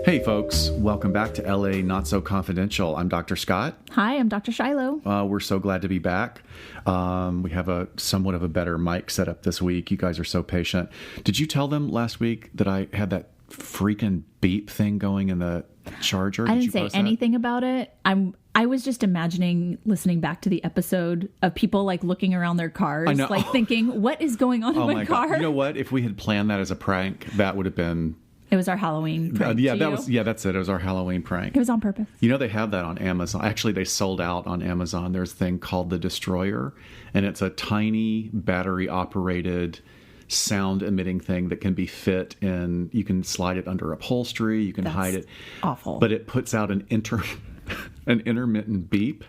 Hey folks, welcome back to LA Not So Confidential. I'm Dr. Scott. Hi, I'm Dr. Shiloh. We're so glad to be back. We have a somewhat of a better mic set up this week. You guys are so patient. Did you tell them last week that I had that freaking beep thing going in the charger? I didn't say anything about it. I was just imagining listening back to the episode of people like looking around their cars, like thinking, what is going on in my car? God. You know what? If we had planned that as a prank, that would have been... It was our Halloween prank. That's it. It was our Halloween prank. It was on purpose. You know, they have that on Amazon. Actually, they sold out on Amazon. There's a thing called the Destroyer, and it's a tiny battery-operated sound-emitting thing that can be fit in. You can slide it under upholstery. You can hide it. Awful. But it puts out an intermittent beep,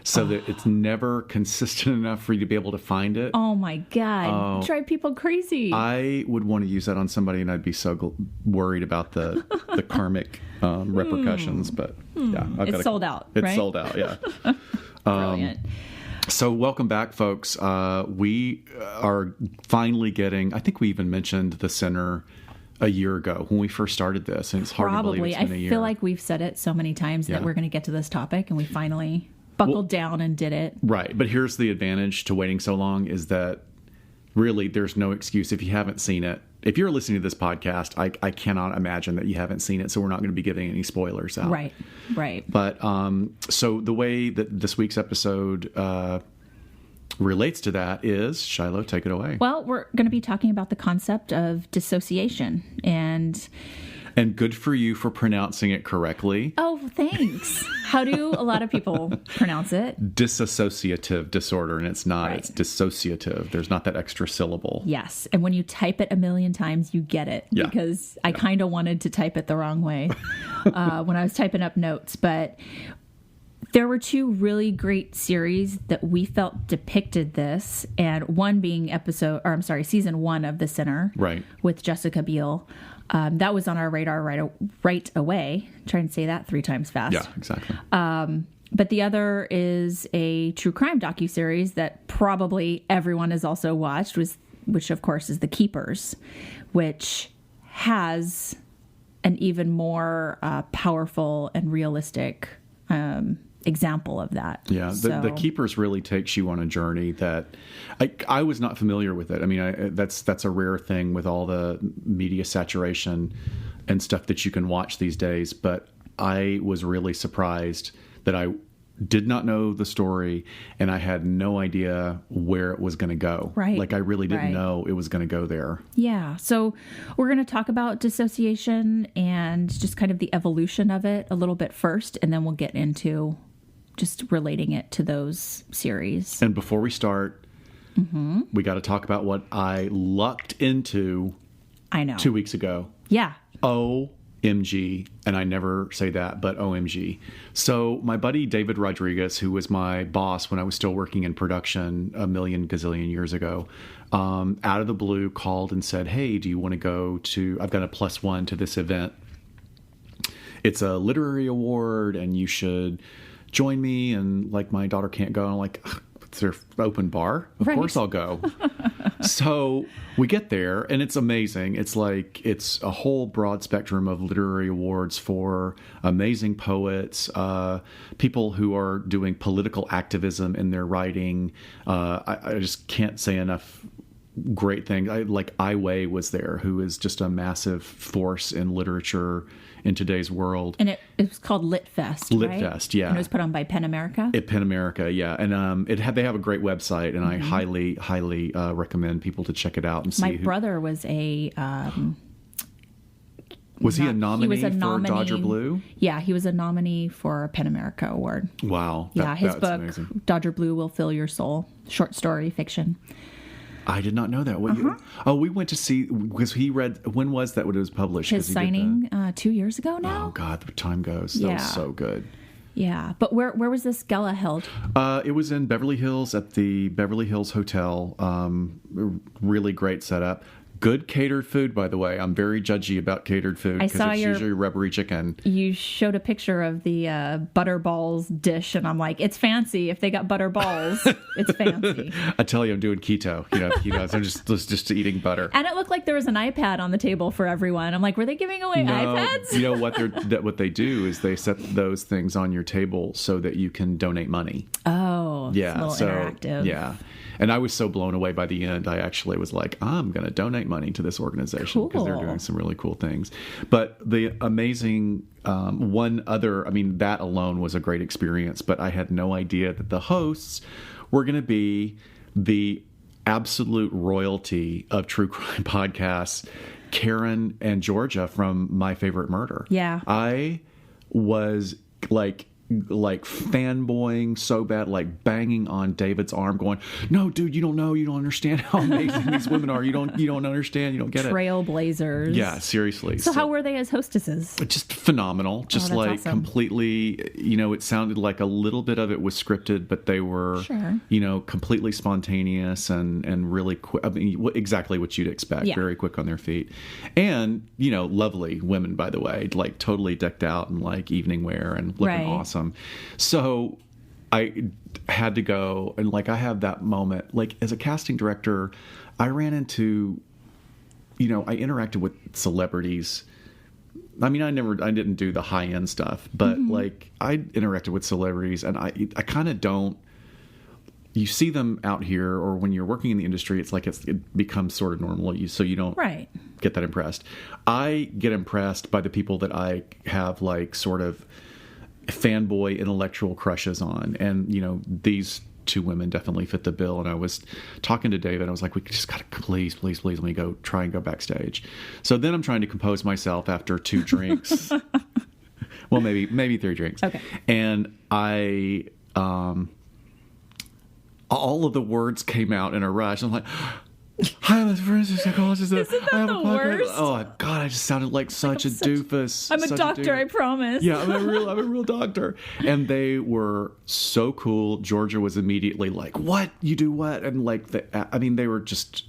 so that it's never consistent enough for you to be able to find it. Oh my God. Drive people crazy. I would want to use that on somebody, and I'd be so worried about the karmic repercussions. But yeah, it's sold out. It's sold out, yeah. Brilliant. So welcome back, folks. We are finally getting, I think we even mentioned the center a year ago when we first started this, and it's hard to believe it's been a year. I feel like we've said it so many times that we're going to get to this topic, and we finally buckled down and did it. Right. But here's the advantage to waiting so long is that really there's no excuse if you haven't seen it. If you're listening to this podcast, I cannot imagine that you haven't seen it, so we're not going to be giving any spoilers out. Right. But so the way that this week's episode relates to that is, Shiloh, take it away. Well, we're going to be talking about the concept of dissociation And good for you for pronouncing it correctly. Oh, thanks. How do a lot of people pronounce it? Dissociative disorder, and it's not. Right. It's dissociative. There's not that extra syllable. Yes, and when you type it a million times, you get it. Yeah. Because I kind of wanted to type it the wrong way when I was typing up notes. But there were two really great series that we felt depicted this, and one being season 1 of The Sinner, right, with Jessica Biel. That was on our radar right away. Trying to say that 3 times fast. Yeah, exactly. But the other is a true crime docuseries that probably everyone has also watched, which of course is The Keepers, which has an even more powerful and realistic example of that. Yeah, the Keepers really takes you on a journey that I was not familiar with it. I mean, that's a rare thing with all the media saturation and stuff that you can watch these days. But I was really surprised that I did not know the story, and I had no idea where it was going to go. Right. Like I really didn't know it was going to go there. Yeah. So we're going to talk about dissociation and just kind of the evolution of it a little bit first, and then we'll get into just relating it to those series. And before we start, we got to talk about what I lucked into. I know. 2 weeks ago. Yeah. OMG. And I never say that, but OMG. So my buddy David Rodriguez, who was my boss when I was still working in production a million gazillion years ago, out of the blue called and said, hey, do you want to go to, I've got a +1 to this event. It's a literary award and you should join me. And like, my daughter can't go. And I'm like, it's their open bar. Of course I'll go. So we get there and it's amazing. It's like, it's a whole broad spectrum of literary awards for amazing poets, people who are doing political activism in their writing. I just can't say enough great things. Like Ai Weiwei was there, who is just a massive force in literature in today's world. And it was called LitFest, right? LitFest, yeah. And it was put on by PEN America? PEN America, yeah. And they have a great website, and I highly, highly recommend people to check it out and see. My brother was a... was he a nominee for Dodger Blue? Yeah, he was a nominee for a PEN America award. Wow. His book, amazing. Dodger Blue Will Fill Your Soul, short story fiction. I did not know that. We went to see, because he read, when was that when it was published? His signing 2 years ago now. Oh, God, the time goes. That was so good. Yeah. But where was this gala held? It was in Beverly Hills at the Beverly Hills Hotel. Really great setup. Good catered food, by the way. I'm very judgy about catered food I because saw it's your- usually rubbery chicken. You showed a picture of the butter balls dish, and I'm like, it's fancy. If they got butter balls, it's fancy. I tell you, I'm doing keto. So I'm just eating butter. And it looked like there was an iPad on the table for everyone. I'm like, were they giving away iPads? You know what they do is they set those things on your table so that you can donate money. Oh, Yeah, it's a little so interactive. yeah. And I was so blown away by the end. I actually was like, I'm going to donate money to this organization because they're Cool. doing some really cool things. But the amazing that alone was a great experience. But I had no idea that the hosts were going to be the absolute royalty of true crime podcasts, Karen and Georgia from My Favorite Murder. Yeah. I was like fanboying so bad, like banging on David's arm, going, "No, dude, you don't know, you don't understand how amazing these women are. You don't understand, you don't get it." Trailblazers. Yeah, seriously. So how were they as hostesses? Just phenomenal. Just that's like awesome. completely, it sounded like a little bit of it was scripted, but they were, Sure. completely spontaneous and really quick. I mean, exactly what you'd expect. Yeah. Very quick on their feet. And, lovely women, by the way, like totally decked out in like evening wear and looking Right. awesome. So I had to go and I have that moment, like as a casting director, I ran into, I interacted with celebrities. I mean, I didn't do the high end stuff, but I interacted with celebrities and I kind of don't, you see them out here or when you're working in the industry, it's like it becomes sort of normal. So you don't Right. get that impressed. I get impressed by the people that I have like sort of fanboy intellectual crushes on. And, these two women definitely fit the bill. And I was talking to David. I was like, we just got to please, let me go try and go backstage. So then I'm trying to compose myself after 2 drinks. Well, maybe 3 drinks. Okay. And I, all of the words came out in a rush. I'm like, "Hi, I'm a forensic psychologist. Isn't that I have a the podcast." worst? Oh God, I just sounded like such a doofus. I'm a such doctor, I doofus. promise. Yeah, I'm a real doctor. And they were so cool. Georgia was immediately like, "What? You do what?" And they were just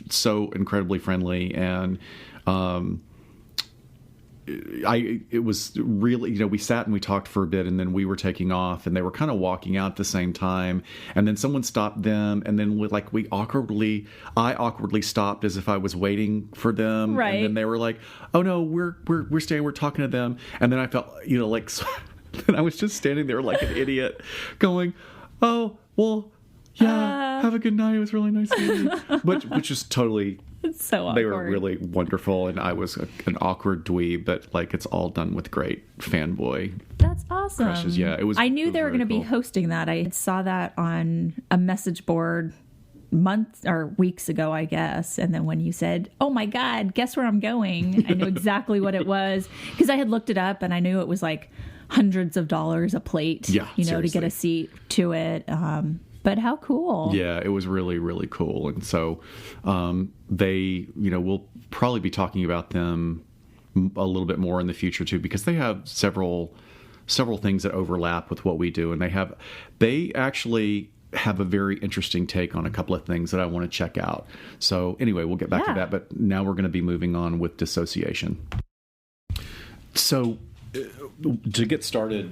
so incredibly friendly. And it was really, we sat and we talked for a bit, and then we were taking off, and they were kind of walking out at the same time, and then someone stopped them, and then I awkwardly stopped as if I was waiting for them, Right. And then they were like, "Oh no, we're staying, we're talking to them," and then I felt, and I was just standing there like an idiot, going, "Oh well, yeah, have a good night. It was really nice meeting you," which was totally. It's so awkward. They were really wonderful, and I was an awkward dweeb, but it's all done with great fanboy. That's awesome. Crushes, yeah, it was- I knew it was they were really going to be cool. hosting that. I saw that on a message board months or weeks ago, I guess. And then when you said, "Oh my God, guess where I'm going?" I knew exactly what it was because I had looked it up and I knew it was like hundreds of dollars a plate, Yeah, to get seriously. a seat to it. But how cool. Yeah, it was really, really cool. And so they, we'll probably be talking about them a little bit more in the future too, because they have several things that overlap with what we do. And they actually have a very interesting take on a couple of things that I want to check out. So anyway, we'll get back to Yeah. that. But now we're going to be moving on with dissociation. So to get started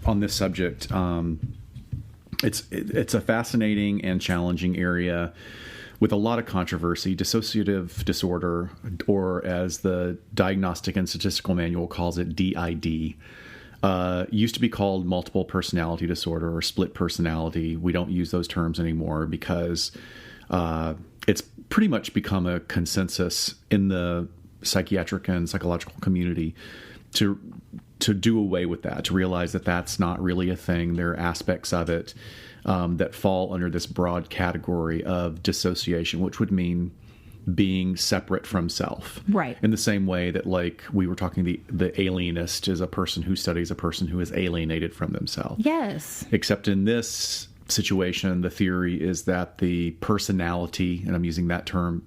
on this subject, it's a fascinating and challenging area with a lot of controversy. Dissociative disorder, or as the Diagnostic and Statistical Manual calls it, DID, used to be called multiple personality disorder or split personality. We don't use those terms anymore because it's pretty much become a consensus in the psychiatric and psychological community to do away with that, to realize that that's not really a thing. There are aspects of it that fall under this broad category of dissociation, which would mean being separate from self. Right. In the same way that, like, we were talking, the alienist is a person who studies a person who is alienated from themselves. Yes. Except in this situation, the theory is that the personality, and I'm using that term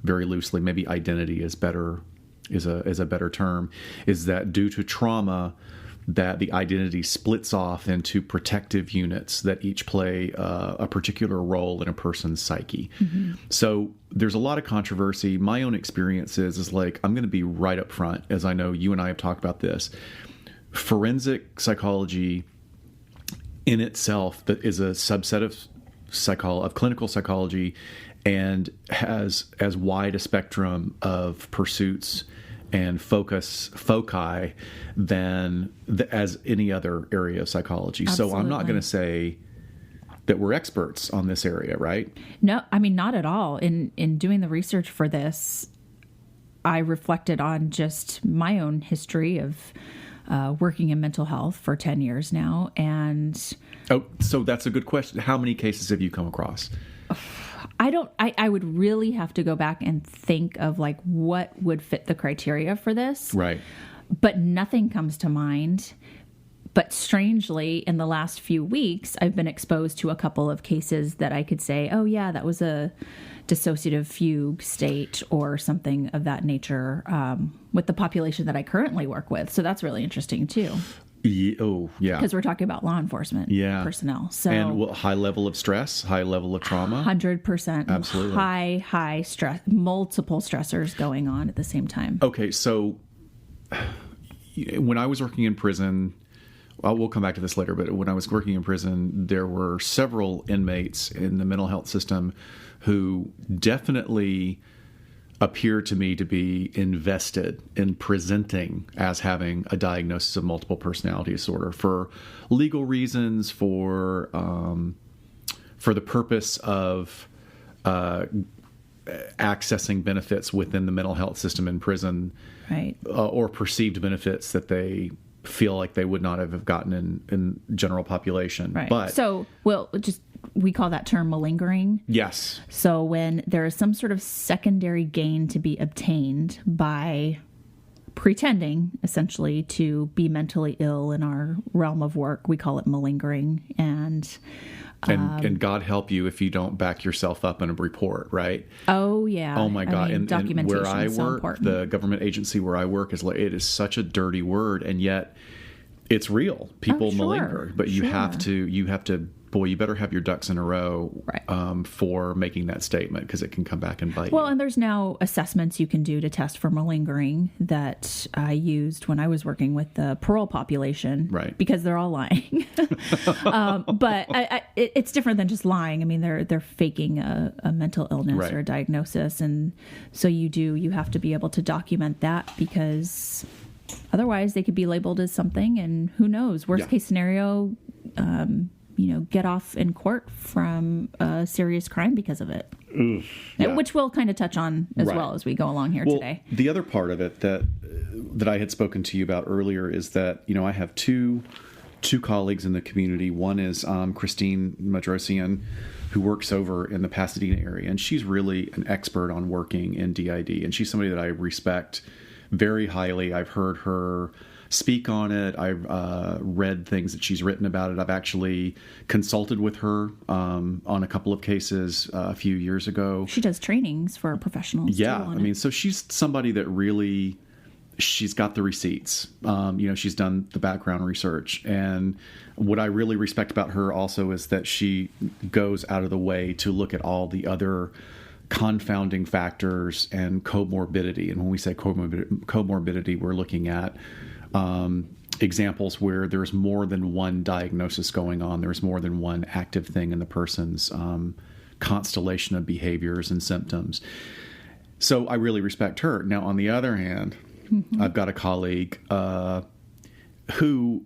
very loosely, maybe identity is a better term, is that due to trauma, that the identity splits off into protective units that each play a particular role in a person's psyche. So there's a lot of controversy. My own experience is like, I'm going to be right up front, as I know you and I have talked about this. Forensic psychology in itself that is a subset of clinical psychology and has as wide a spectrum of pursuits and foci than as any other area of psychology. Absolutely. So I'm not going to say that we're experts on this area, right? No, I mean, not at all. In doing the research for this, I reflected on just my own history of working in mental health for 10 years now. And so that's a good question. How many cases have you come across? I would really have to go back and think of like what would fit the criteria for this. Right. But nothing comes to mind. But strangely, in the last few weeks, I've been exposed to a couple of cases that I could say, oh yeah, that was a dissociative fugue state or something of that nature with the population that I currently work with. So that's really interesting too. Oh, yeah. Because we're talking about law enforcement personnel. So and high level of stress, high level of trauma. 100%. Absolutely. High stress, multiple stressors going on at the same time. Okay, so when I was working in prison, we'll come back to this later, but when I was working in prison, there were several inmates in the mental health system who definitely appear to me to be invested in presenting as having a diagnosis of multiple personality disorder for legal reasons, for the purpose of accessing benefits within the mental health system in prison, right? Or perceived benefits that they feel like they would not have gotten in general population. Right. But so, we call that term malingering. Yes. So when there is some sort of secondary gain to be obtained by pretending, essentially, to be mentally ill in our realm of work, we call it malingering. And God help you if you don't back yourself up in a report, right? Oh, yeah. Oh, my God. And documentation where I is so work, important. the government agency where I work, it is such a dirty word, and yet it's real. People malinger. But you have to, boy, you better have your ducks in a row for making that statement, because it can come back and bite you. Well, and there's now assessments you can do to test for malingering that I used when I was working with the parole population, right? Because they're all lying. But it's different than just lying. I mean, they're faking a mental illness or a diagnosis, and so you have to be able to document that, because otherwise they could be labeled as something, and who knows? Worst case scenario. Get off in court from a serious crime because of it, which we'll kind of touch on as well as we go along here today. The other part of it that I had spoken to you about earlier is that, I have two colleagues in the community. One is Christine Madrosian, who works over in the Pasadena area, and she's really an expert on working in DID, and she's somebody that I respect very highly. I've heard her speak on it. I've read things that she's written about it. I've actually consulted with her on a couple of cases a few years ago. She does trainings for professionals. Yeah, so she's somebody that really, she's got the receipts. She's done the background research. And what I really respect about her also is that she goes out of the way to look at all the other confounding factors and comorbidity. And when we say comorbidity, we're looking at examples where there's more than one diagnosis going on. There's more than one active thing in the person's constellation of behaviors and symptoms. So I really respect her. Now, on the other hand, I've got a colleague who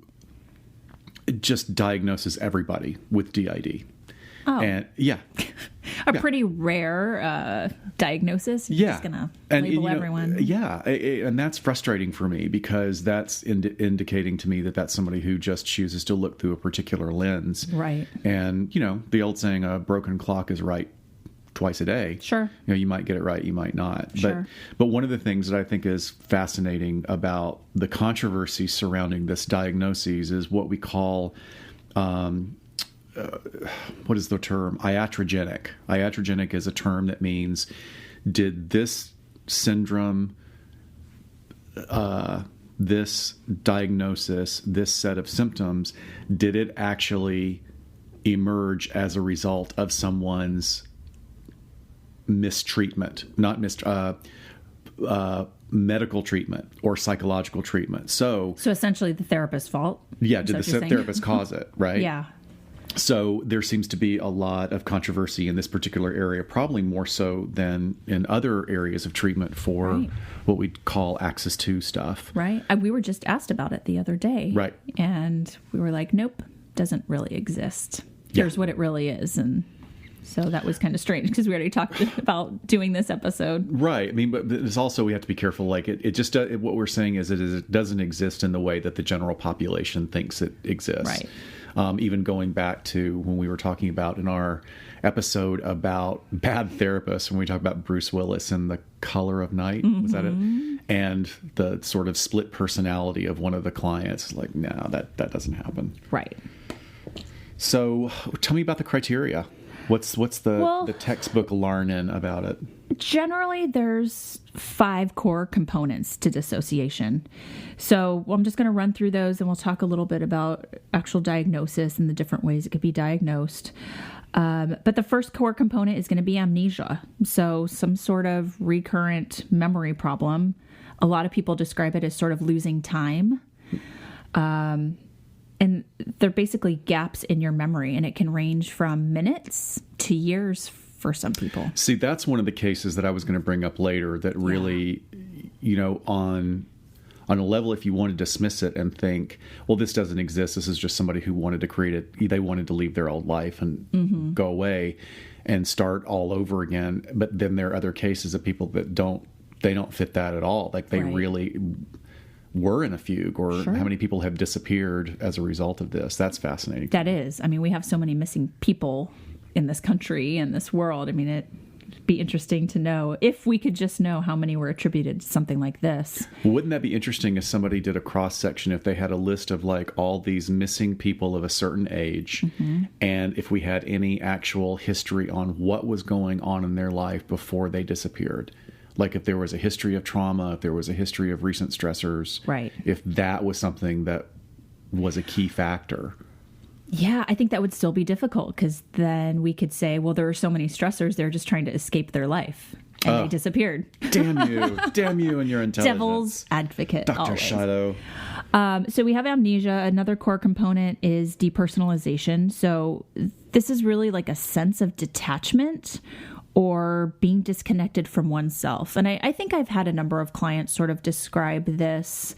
just diagnoses everybody with DID. Oh. And pretty rare diagnosis. You're just going to label everyone. Yeah. And that's frustrating for me, because that's indicating to me that that's somebody who just chooses to look through a particular lens. Right. And, the old saying, a broken clock is right twice a day. Sure. You might get it right, you might not. Sure. But one of the things that I think is fascinating about the controversy surrounding this diagnosis is what we call what is the term? Iatrogenic. Iatrogenic is a term that means, did this syndrome this diagnosis, this set of symptoms, did it actually emerge as a result of someone's mistreatment, not medical treatment or psychological treatment. So essentially the therapist's fault. Yeah, did the therapist cause it, right? Yeah. So there seems to be a lot of controversy in this particular area, probably more so than in other areas of treatment for what we call Axis 2 stuff. Right. We were just asked about it the other day. Right. And we were like, nope, doesn't really exist. Here's what it really is. And so that was kind of strange because we already talked about doing this episode. Right. I mean, but it's also, we have to be careful. Like it just, what we're saying is it doesn't exist in the way that the general population thinks it exists. Right. Even going back to when we were talking about in our episode about bad therapists, when we talked about Bruce Willis and The Color of Night, was that it? And the sort of split personality of one of the clients, like, no, that doesn't happen. Right. So tell me about the criteria. What's the textbook learning about it? Generally, there's 5 core components to dissociation. So I'm just going to run through those and we'll talk a little bit about actual diagnosis and the different ways it could be diagnosed. But the first core component is going to be amnesia. So some sort of recurrent memory problem. A lot of people describe it as sort of losing time. And they're basically gaps in your memory, and it can range from minutes to years for some people. See, that's one of the cases that I was going to bring up later that really, on a level, if you want to dismiss it and think, well, this doesn't exist, this is just somebody who wanted to create it, they wanted to leave their old life and go away and start all over again. But then there are other cases of people that don't fit that at all. Like they really were in a fugue, or how many people have disappeared as a result of this. That's fascinating. That is. I mean, we have so many missing people in this country and this world. I mean, it'd be interesting to know if we could just know how many were attributed to something like this. Well, wouldn't that be interesting if somebody did a cross section, if they had a list of like all these missing people of a certain age, and if we had any actual history on what was going on in their life before they disappeared. Like if there was a history of trauma, if there was a history of recent stressors, if that was something that was a key factor. Yeah, I think that would still be difficult because then we could say, well, there are so many stressors, they're just trying to escape their life. And they disappeared. Damn you and your intelligence. Devil's advocate. Dr. Shiloh. So we have amnesia. Another core component is depersonalization. So this is really like a sense of detachment or being disconnected from oneself. And I think I've had a number of clients sort of describe this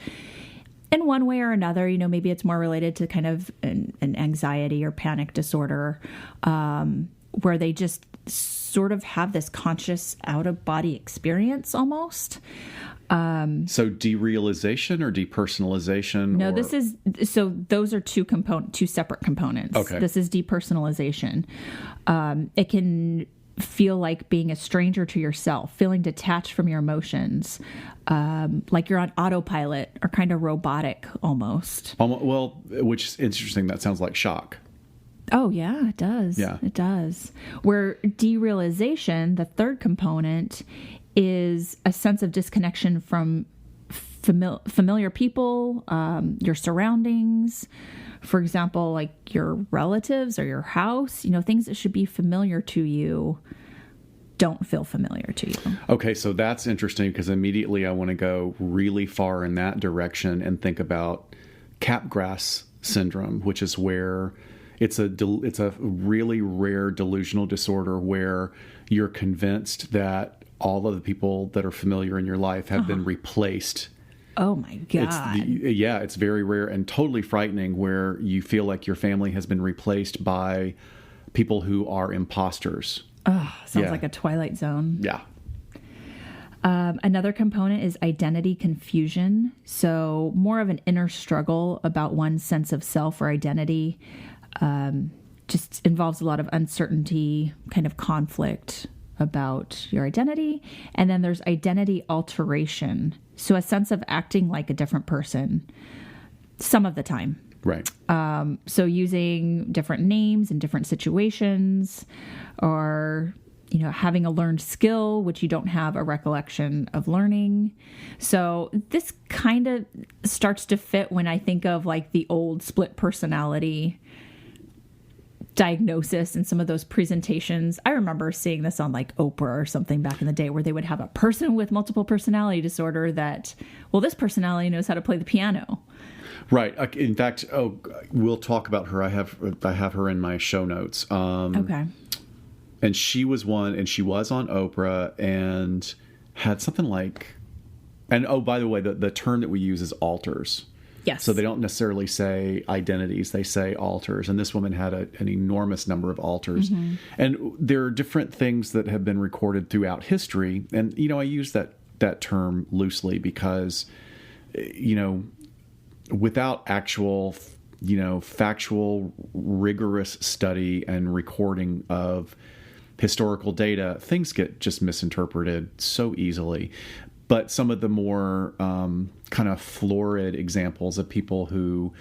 in one way or another. Maybe it's more related to kind of an anxiety or panic disorder, where they just sort of have this conscious out-of-body experience almost. So derealization or depersonalization? No, those are two separate components. Okay. This is depersonalization. It can feel like being a stranger to yourself, feeling detached from your emotions, like you're on autopilot or kind of robotic almost. Well, which is interesting. That sounds like shock. Oh, yeah, it does. Yeah. It does. Where derealization, the third component, is a sense of disconnection from familiar people, your surroundings. For example, like your relatives or your house, things that should be familiar to you don't feel familiar to you. Okay, so that's interesting because immediately I want to go really far in that direction and think about Capgras syndrome, which is where it's a really rare delusional disorder where you're convinced that all of the people that are familiar in your life have been replaced. Oh my God. It's very rare and totally frightening, where you feel like your family has been replaced by people who are imposters. Oh, sounds like a Twilight Zone. Yeah. Another component is identity confusion. So more of an inner struggle about one's sense of self or identity. Just involves a lot of uncertainty, kind of conflict about your identity. And then there's identity alteration. So a sense of acting like a different person some of the time. Right. So using different names in different situations, or, having a learned skill, which you don't have a recollection of learning. So this kind of starts to fit when I think of like the old split personality diagnosis and some of those presentations. I remember seeing this on like Oprah or something back in the day, where they would have a person with multiple personality disorder that, well, this personality knows how to play the piano. Right. In fact, we'll talk about her. I have her in my show notes. Okay. And she was one, and she was on Oprah and had something like, and by the way, the term that we use is alters. Yes. So they don't necessarily say identities, they say alters. And this woman had an enormous number of alters. Mm-hmm. And there are different things that have been recorded throughout history. And, I use that term loosely because, without actual, factual, rigorous study and recording of historical data, things get just misinterpreted so easily. But some of the more kind of florid examples of people who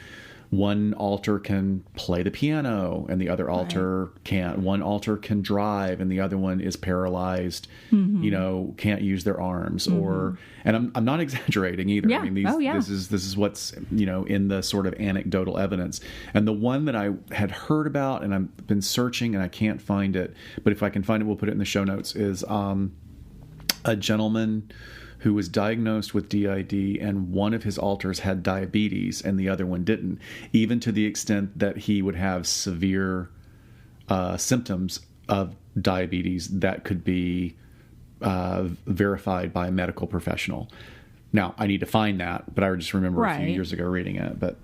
one alter can play the piano and the other alter can't. One alter can drive and the other one is paralyzed, can't use their arms. Or, and I'm not exaggerating either. Yeah. I mean, this is what's, in the sort of anecdotal evidence. And the one that I had heard about and I've been searching and I can't find it, but if I can find it, we'll put it in the show notes, is a gentleman who was diagnosed with DID, and one of his alters had diabetes and the other one didn't, even to the extent that he would have severe symptoms of diabetes that could be verified by a medical professional. Now, I need to find that, but I just remember a few years ago reading it. But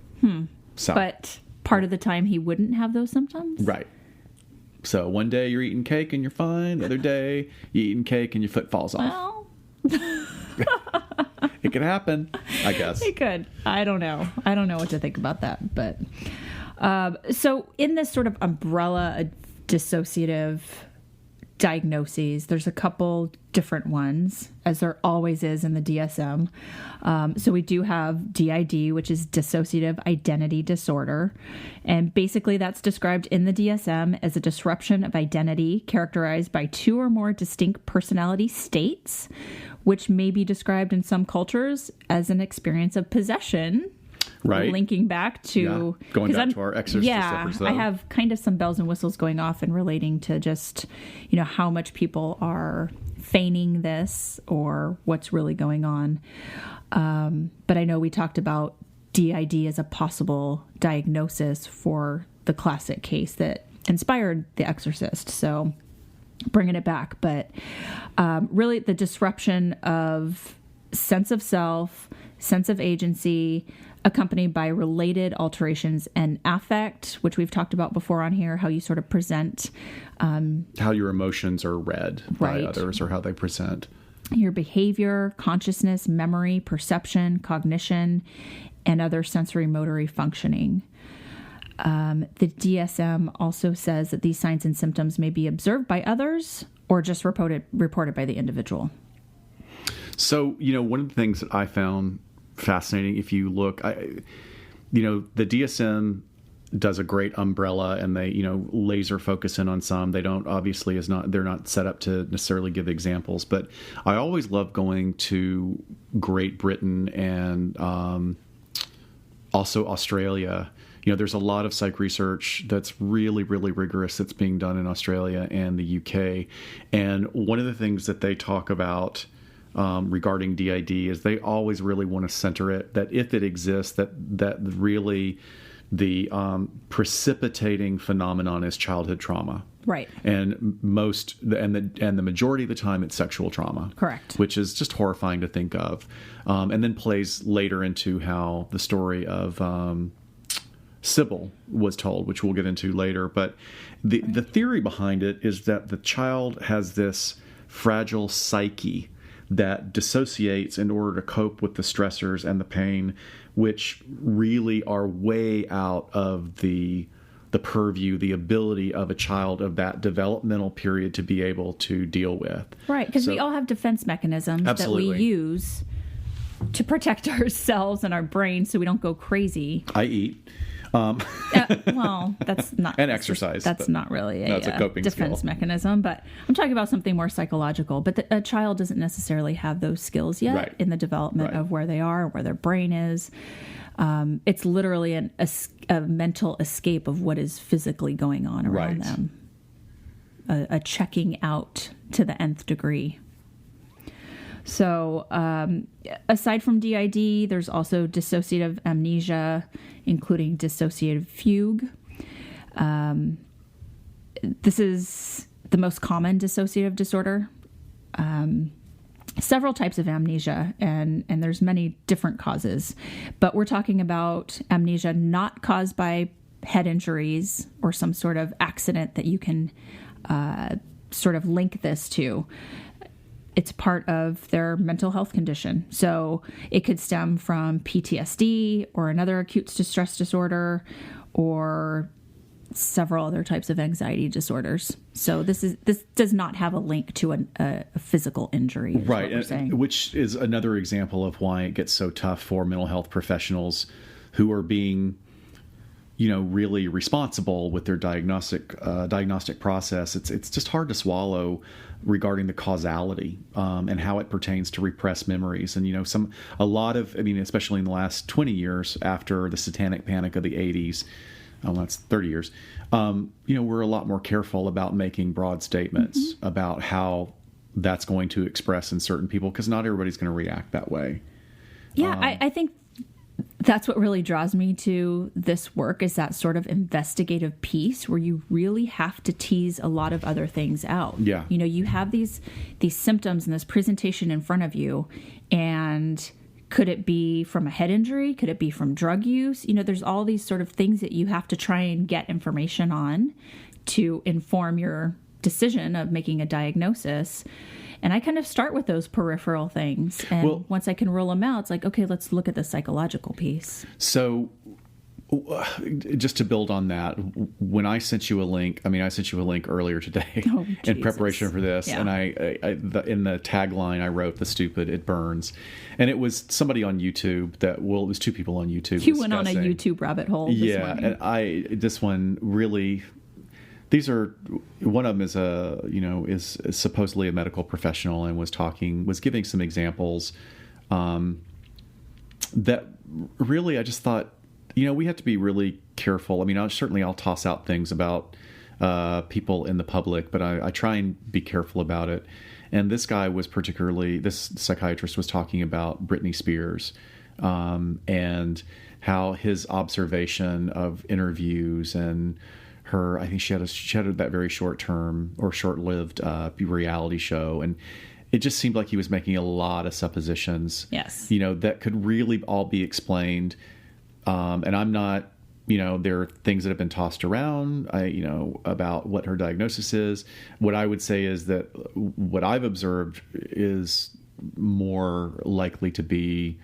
But part of the time he wouldn't have those symptoms? Right. So one day you're eating cake and you're fine. The other day you're eating cake and your foot falls off. Well... It could happen, I guess. It could. I don't know what to think about that. But so in this sort of umbrella dissociative diagnoses, there's a couple different ones, as there always is in the DSM. So we do have DID, which is dissociative identity disorder. And basically that's described in the DSM as a disruption of identity characterized by two or more distinct personality states, which may be described in some cultures as an experience of possession. Right. Linking back to... Yeah. Going back to our exorcist episode. I have kind of some bells and whistles going off and relating to just, how much people are feigning this or what's really going on. But I know we talked about DID as a possible diagnosis for the classic case that inspired The Exorcist. So bringing it back. But really the disruption of sense of self, sense of agency, accompanied by related alterations and affect, which we've talked about before on here, how you sort of present. How your emotions are read by others or how they present. Your behavior, consciousness, memory, perception, cognition, and other sensory motory functioning. The DSM also says that these signs and symptoms may be observed by others or just reported by the individual. So, one of the things that I found fascinating, if you look, the DSM does a great umbrella and they, laser focus in on some. They don't, obviously, they're not set up to necessarily give examples, but I always love going to Great Britain and also Australia. There's a lot of psych research that's really, really rigorous that's being done in Australia and the UK. And one of the things that they talk about regarding DID is they always really want to center it, that if it exists, that really the precipitating phenomenon is childhood trauma. Right. And the majority of the time it's sexual trauma. Correct. Which is just horrifying to think of. And then plays later into how the story of Sybil was told, which we'll get into later. But the theory behind it is that the child has this fragile psyche that dissociates in order to cope with the stressors and the pain, which really are way out of the purview, the ability of a child of that developmental period to be able to deal with. Right, because we all have defense mechanisms that we use to protect ourselves and our brain so we don't go crazy. I eat. Well, that's not And exercise. That's not really That's a coping defense skill. mechanism. But I'm talking about something more psychological. But a child doesn't necessarily have those skills yet Right. in the development Right. of where they are, where their brain is. It's literally a mental escape of what is physically going on around Right. them. A checking out to the nth degree. So, aside from DID, there's also dissociative amnesia, including dissociative fugue. This is the most common dissociative disorder. Several types of amnesia, and there's many different causes. But we're talking about amnesia not caused by head injuries or some sort of accident that you can sort of link this to. It's part of their mental health condition. So it could stem from PTSD or another acute distress disorder or several other types of anxiety disorders. So this does not have a link to a physical injury. Is Right. what we're saying. Which is another example of why it gets so tough for mental health professionals who are being, really responsible with their diagnostic process. It's just hard to swallow regarding the causality and how it pertains to repressed memories. And especially in the last 20 years after the Satanic Panic of the 80s. That's 30 years. We're a lot more careful about making broad statements about how that's going to express in certain people, because not everybody's going to react that way. Yeah, I think that's what really draws me to this work, is that sort of investigative piece where you really have to tease a lot of other things out. Yeah. You have these symptoms and this presentation in front of you, and could it be from a head injury? Could it be from drug use? There's all these sort of things that you have to try and get information on to inform your decision of making a diagnosis. And I kind of start with those peripheral things. And once I can rule them out, it's like, okay, let's look at the psychological piece. So just to build on that, when I sent you a link, I sent you a link earlier today in preparation for this. Yeah. And in the tagline, I wrote "The Stupid, It Burns." And it was somebody on YouTube it was two people on YouTube. You went on a YouTube rabbit hole this morning. And this one really, one of them is supposedly a medical professional and was giving some examples that really, I just thought, we have to be really careful. I'll toss out things about people in the public, but I try and be careful about it. And this psychiatrist was talking about Britney Spears and how his observation of interviews and her, I think she had that very short-lived reality show, and it just seemed like he was making a lot of suppositions. Yes. That could really all be explained. And I'm not, there are things that have been tossed around, about what her diagnosis is. What I would say is that what I've observed is more likely to be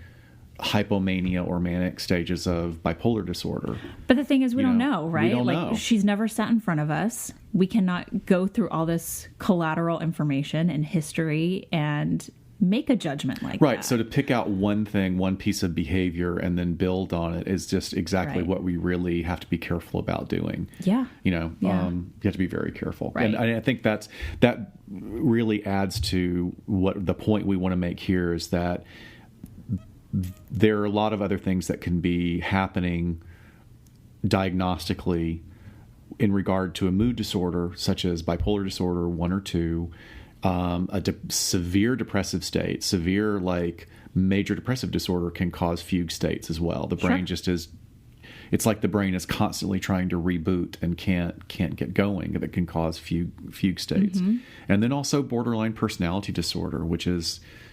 hypomania or manic stages of bipolar disorder. But the thing is, we don't know, right? We don't know. She's never sat in front of us. We cannot go through all this collateral information and history and make a judgment like that. Right. So to pick out one piece of behavior and then build on it is just exactly what we really have to be careful about doing. Yeah. You have to be very careful. Right. And I think that really adds to what the point we want to make here is that there are a lot of other things that can be happening diagnostically in regard to a mood disorder, such as bipolar disorder 1 or 2, severe depressive state, severe major depressive disorder can cause fugue states as well. The brain it's like the brain is constantly trying to reboot and can't get going. That can cause fugue states. Mm-hmm. And then also borderline personality disorder, which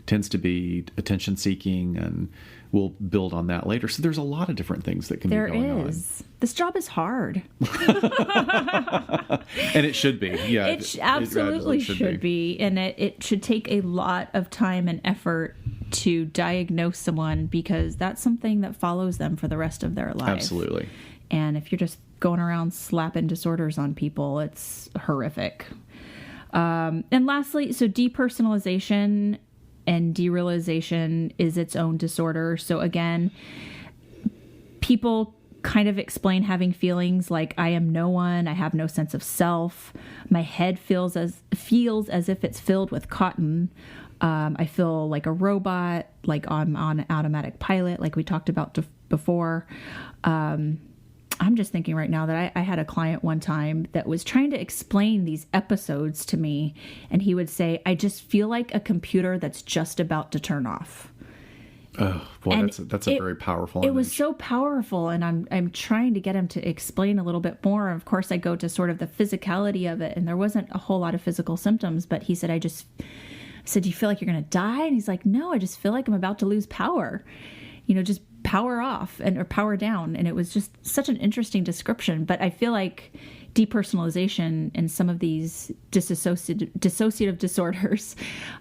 tends to be attention seeking, and we'll build on that later. So there's a lot of different things that can be going on. There is. This job is hard. And it should be. Yeah. It absolutely should be. And it should take a lot of time and effort to diagnose someone, because that's something that follows them for the rest of their life. Absolutely. And if you're just going around slapping disorders on people, it's horrific. And lastly, so depersonalization and derealization is its own disorder. So again, people kind of explain having feelings like I am no one, I have no sense of self. My head feels as if it's filled with cotton. I feel like a robot, like I'm on automatic pilot, like we talked about before. I'm just thinking right now that I had a client one time that was trying to explain these episodes to me, and he would say, I just feel like a computer that's just about to turn off. Oh, boy, that's a very powerful image. It was so powerful, and I'm trying to get him to explain a little bit more. Of course, I go to sort of the physicality of it, and there wasn't a whole lot of physical symptoms, but he said, I said, do you feel like you're going to die? And he's like, no, I just feel like I'm about to lose power. Just power off or power down. And it was just such an interesting description. But I feel like depersonalization and some of these dissociative disorders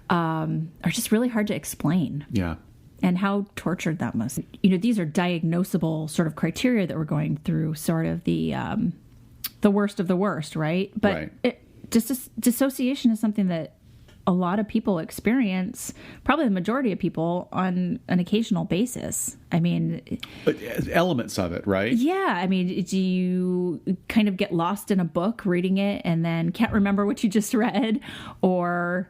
are just really hard to explain. Yeah. And how tortured that must. These are diagnosable sort of criteria that we're going through, sort of the worst of the worst, right? But right. Dissociation is something that a lot of people experience, probably the majority of people, on an occasional basis. I mean, but elements of it, right? Yeah. I mean, do you kind of get lost in a book reading it and then can't remember what you just read, or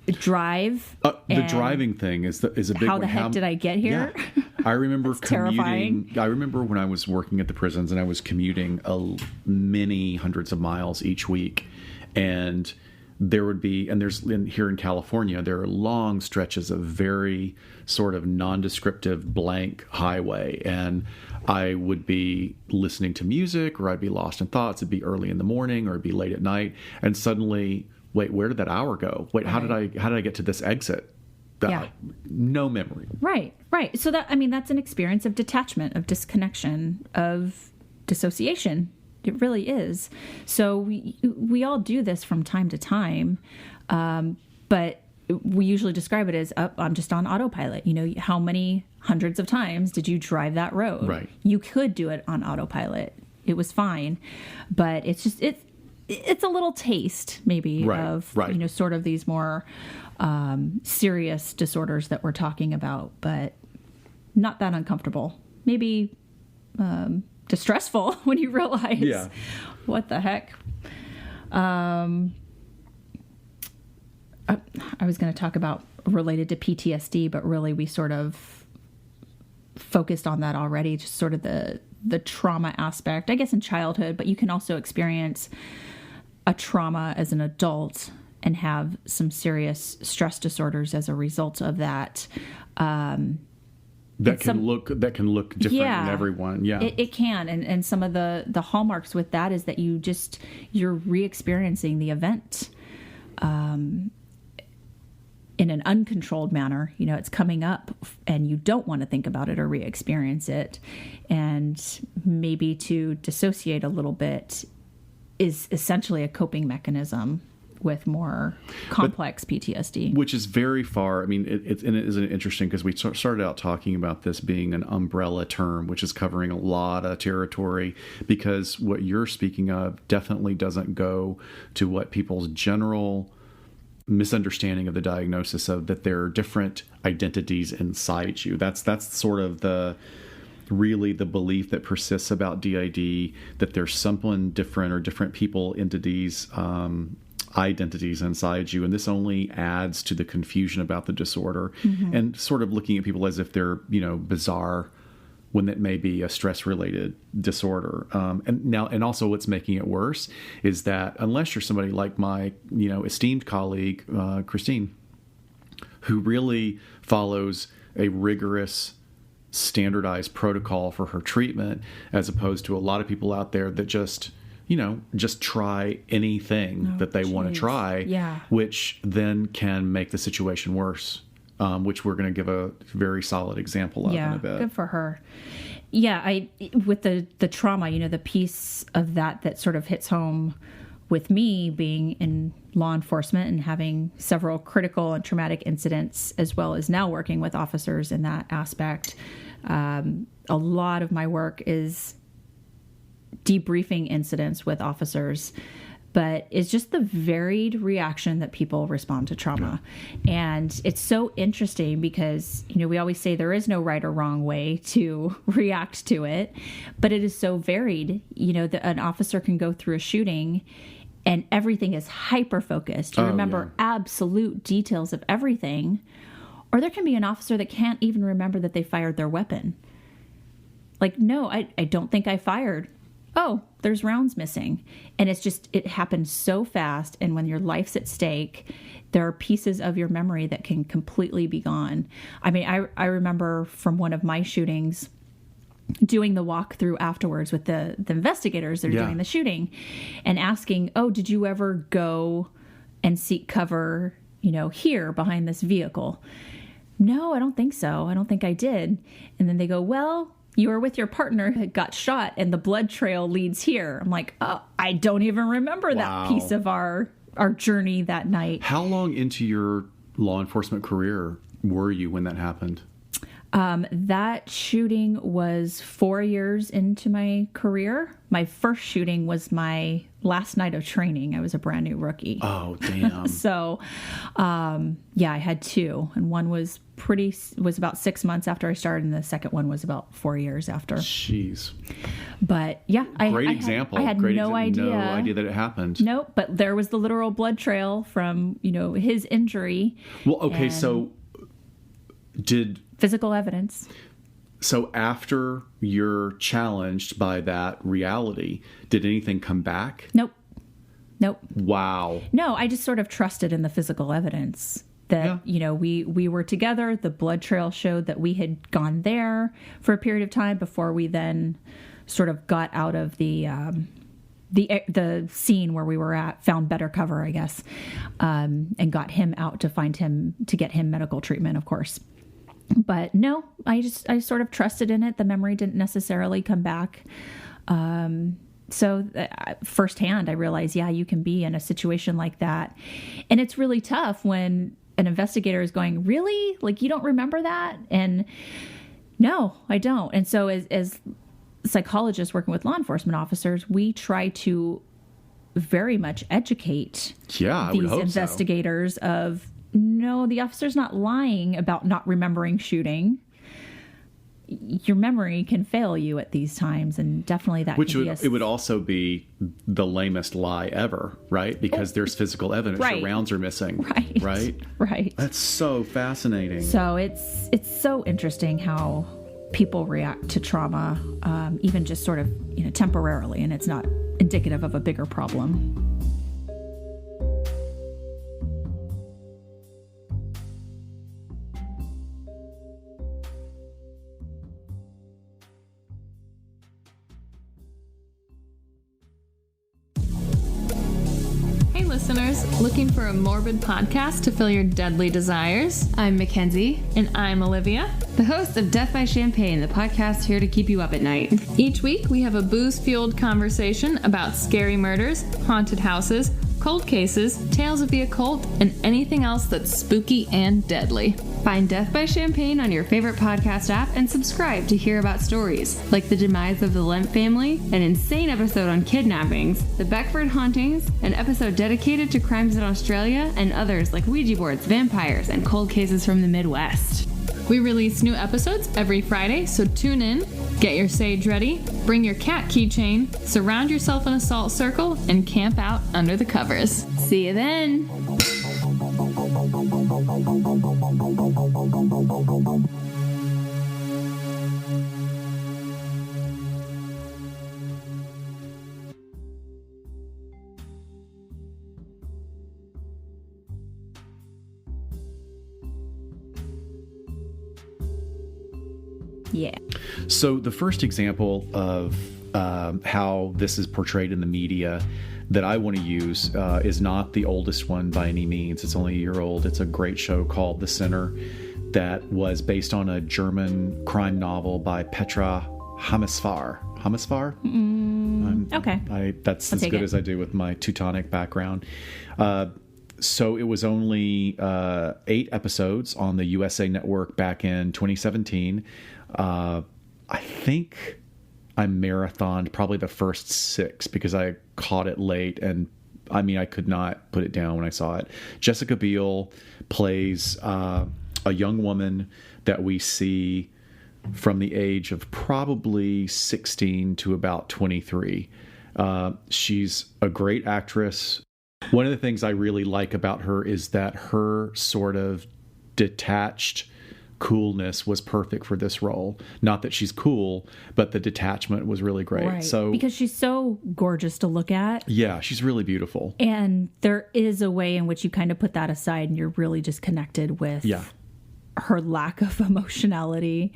drive? The driving thing is a big one. How the heck did I get here? Yeah. I remember commuting. Terrifying. I remember when I was working at the prisons and I was commuting many hundreds of miles each week, and there would be, and here in California, there are long stretches of very sort of nondescriptive blank highway. And I would be listening to music, or I'd be lost in thoughts. It'd be early in the morning, or it'd be late at night. And suddenly, wait, where did that hour go? Wait, how did I get to this exit? No memory. Right. So that's an experience of detachment, of disconnection, of dissociation. It really is. So we all do this from time to time, but we usually describe it as, I'm just on autopilot. How many hundreds of times did you drive that road? Right. You could do it on autopilot. It was fine, but it's a little taste maybe of sort of these more serious disorders that we're talking about, but not that uncomfortable. Maybe distressful when you realize what the heck. I was going to talk about related to PTSD, but really we sort of focused on that already, just sort of the trauma aspect, I guess, in childhood, but you can also experience a trauma as an adult and have some serious stress disorders as a result of that. That can look different in everyone. Yeah, it can. And some of the hallmarks with that is that you're re-experiencing the event in an uncontrolled manner. It's coming up and you don't want to think about it or re-experience it. And maybe to dissociate a little bit is essentially a coping mechanism with more complex PTSD. Which is very far. I mean, it isn't interesting because we started out talking about this being an umbrella term, which is covering a lot of territory, because what you're speaking of definitely doesn't go to what people's general misunderstanding of the diagnosis of that there are different identities inside you. That's sort of really the belief that persists about DID, that there's someone different or different people, entities, identities inside you, and this only adds to the confusion about the disorder, and sort of looking at people as if they're bizarre when it may be a stress-related disorder. And also what's making it worse is that unless you're somebody like my esteemed colleague Christine, who really follows a rigorous standardized protocol for her treatment, as opposed to a lot of people out there that just try anything that they want to try, which then can make the situation worse, which we're going to give a very solid example of in a bit. Good for her. Yeah, with the trauma, the piece of that sort of hits home with me being in law enforcement and having several critical and traumatic incidents, as well as now working with officers in that aspect. A lot of my work is debriefing incidents with officers but it's just the varied reaction that people respond to trauma. And it's so interesting because, we always say there is no right or wrong way to react to it, but it is so varied. That an officer can go through a shooting and everything is hyper focused. You remember absolute details of everything. Or there can be an officer that can't even remember that they fired their weapon. Like, no, I don't think I fired. Oh, there's rounds missing. And it happens so fast. And when your life's at stake, there are pieces of your memory that can completely be gone. I mean, I remember from one of my shootings doing the walkthrough afterwards with the investigators that are doing the shooting and asking, oh, did you ever go and seek cover, here behind this vehicle? No, I don't think so. I don't think I did. And then they go, well, you were with your partner who got shot and the blood trail leads here. I'm like, oh, I don't even remember that piece of our journey that night. How long into your law enforcement career were you when that happened? That shooting was 4 years into my career. My first shooting was my last night of training. I was a brand new rookie. Oh, damn. So, I had two, and one was about 6 months after I started, and the second one was about 4 years after. Jeez. But yeah, great example. I had no idea that it happened. Nope. But there was the literal blood trail from, his injury. Well, okay. So physical evidence. So after you're challenged by that reality, did anything come back? Nope. Wow. No, I just sort of trusted in the physical evidence that, we were together. The blood trail showed that we had gone there for a period of time before we then sort of got out of the scene where we were at, found better cover, I guess, and got him out to get him medical treatment, of course. But no, I sort of trusted in it. The memory didn't necessarily come back. So firsthand, I realized, you can be in a situation like that. And it's really tough when an investigator is going, really? Like, you don't remember that? And no, I don't. And so as psychologists working with law enforcement officers, we try to very much educate these investigators of, no, the officer's not lying about not remembering shooting. Your memory can fail you at these times, and definitely that it would also be the lamest lie ever, right? Because there's physical evidence. Your rounds are missing. Right. That's so fascinating. So it's so interesting how people react to trauma, even just sort of temporarily, and it's not indicative of a bigger problem. Listeners, looking for a morbid podcast to fill your deadly desires? I'm Mackenzie. And I'm Olivia, the host of Death by Champagne, the podcast here to keep you up at night. Each week, we have a booze-fueled conversation about scary murders, haunted houses, cold cases, tales of the occult, and anything else that's spooky and deadly. Find Death by Champagne on your favorite podcast app and subscribe to hear about stories like the demise of the Lemp family, an insane episode on kidnappings, the Beckford hauntings, an episode dedicated to crimes in Australia, and others like Ouija boards, vampires, and cold cases from the Midwest. We release new episodes every Friday, so tune in, get your sage ready, bring your cat keychain, surround yourself in a salt circle, and camp out under the covers. See you then! Yeah. So the first example of how this is portrayed in the media that I want to use is not the oldest one by any means. It's only a year old. It's a great show called The Sinner that was based on a German crime novel by Petra Hammesfahr. Hammesfahr? Okay. That's as good as I do with my Teutonic background. So it was only 8 episodes on the USA Network back in 2017. I think I marathoned probably the first 6 because I caught it late and I mean, I could not put it down when I saw it. Jessica Biel plays a young woman that we see from the age of probably 16 to about 23. She's a great actress. One of the things I really like about her is that her sort of detached coolness was perfect for this role. Not that she's cool, but the detachment was really great. Right. So because she's so gorgeous to look at. Yeah, she's really beautiful. And there is a way in which you kind of put that aside and you're really just connected with her lack of emotionality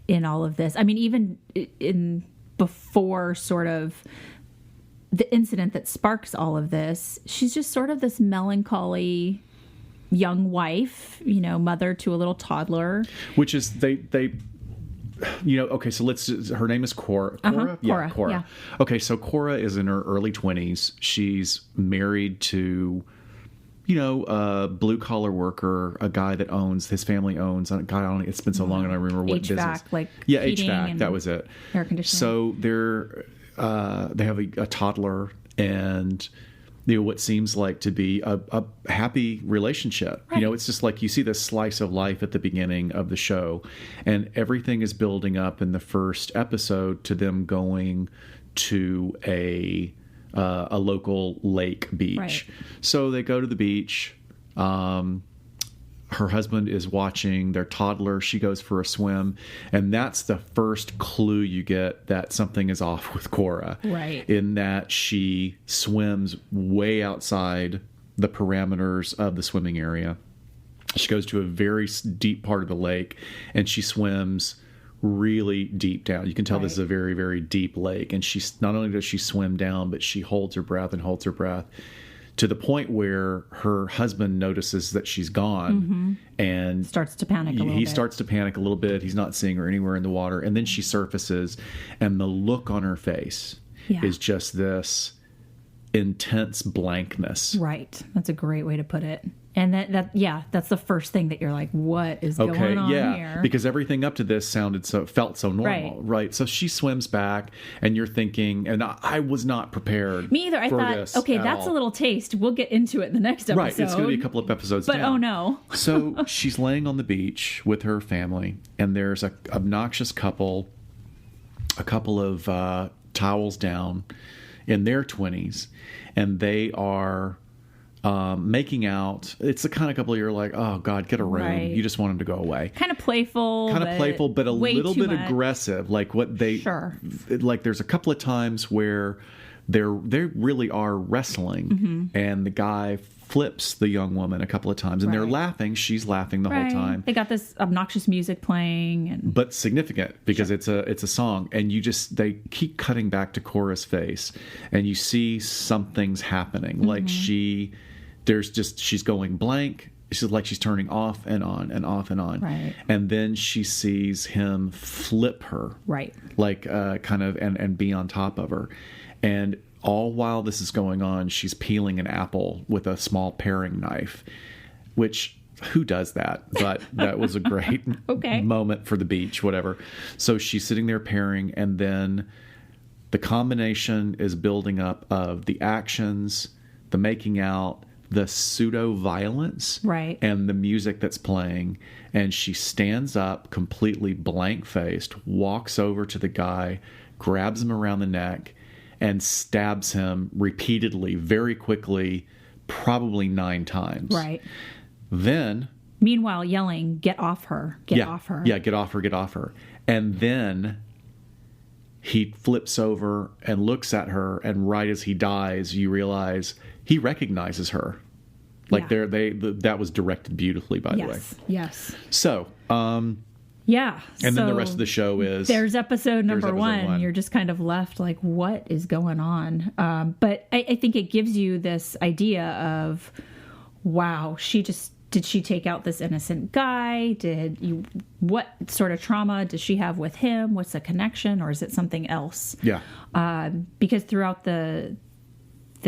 in all of this. I mean, even in before sort of the incident that sparks all of this, she's just sort of this melancholy young wife, you know, mother to a little toddler. Which is they you know, okay, so her name is Cora. Cora? Cora. Cora. Yeah. Okay, so Cora is in her early 20s. She's married to, you know, a blue collar worker, a guy that his family owns. God, it's been so long, and I remember what HVAC, business. like HVAC. That was it. Air conditioning. So they have a toddler, and you know what seems like to be a happy relationship. Right. You know, it's just like you see this slice of life at the beginning of the show, and everything is building up in the first episode to them going to a local lake beach. Right. So they go to the beach. Her husband is watching their toddler. She goes for a swim. And that's the first clue you get that something is off with Cora. Right. In that she swims way outside the parameters of the swimming area. She goes to a very deep part of the lake, and she swims really deep down. You can tell this is a very, very deep lake. And not only does she swim down, but she holds her breath and holds her breath to the point where her husband notices that she's gone and starts to panic a little bit. He starts to panic a little bit. He's not seeing her anywhere in the water. And then she surfaces, and the look on her face is just this intense blankness. Right. That's a great way to put it. And that's the first thing that you're like, what is going on here? Because everything up to this felt so normal, right? So she swims back, and you're thinking, and I was not prepared. Me either. I thought, okay, that's a little taste. We'll get into it in the next episode. Right, it's going to be a couple of episodes but down. Oh no. So she's laying on the beach with her family, and there's a obnoxious couple, a couple of towels down, in their 20s, and they are making out. It's the kind of couple you're like, oh God, get a room. Right. You just want them to go away. Kind of playful, but a little bit much. aggressive. Like what they, like there's a couple of times where they really are wrestling, and the guy flips the young woman a couple of times, and they're laughing. She's laughing the whole time. They got this obnoxious music playing, but significant because it's a song, and they keep cutting back to Cora's face, and you see something's happening. Like she's going blank. She's like she's turning off and on and off and on, right? And then she sees him flip her, right? Like kind of and be on top of her, and all while this is going on, she's peeling an apple with a small paring knife, which who does that? But that was a great moment for the beach, whatever. So she's sitting there paring, and then the combination is building up of the actions, the making out, the pseudo violence, right, and the music that's playing. And she stands up completely blank faced, walks over to the guy, grabs him around the neck, and stabs him repeatedly, very quickly, probably 9 times. Right. Then, meanwhile, yelling, "Get off her! Get off her! Yeah, get off her! Get off her!" And then he flips over and looks at her, and right as he dies, you realize he recognizes her. Like that was directed beautifully, by the way. Yes. So, yeah. And then the rest of the show is... There's episode number one. You're just kind of left like, what is going on? But I think it gives you this idea of, wow, did she take out this innocent guy? What sort of trauma does she have with him? What's the connection? Or is it something else? Yeah. Because throughout the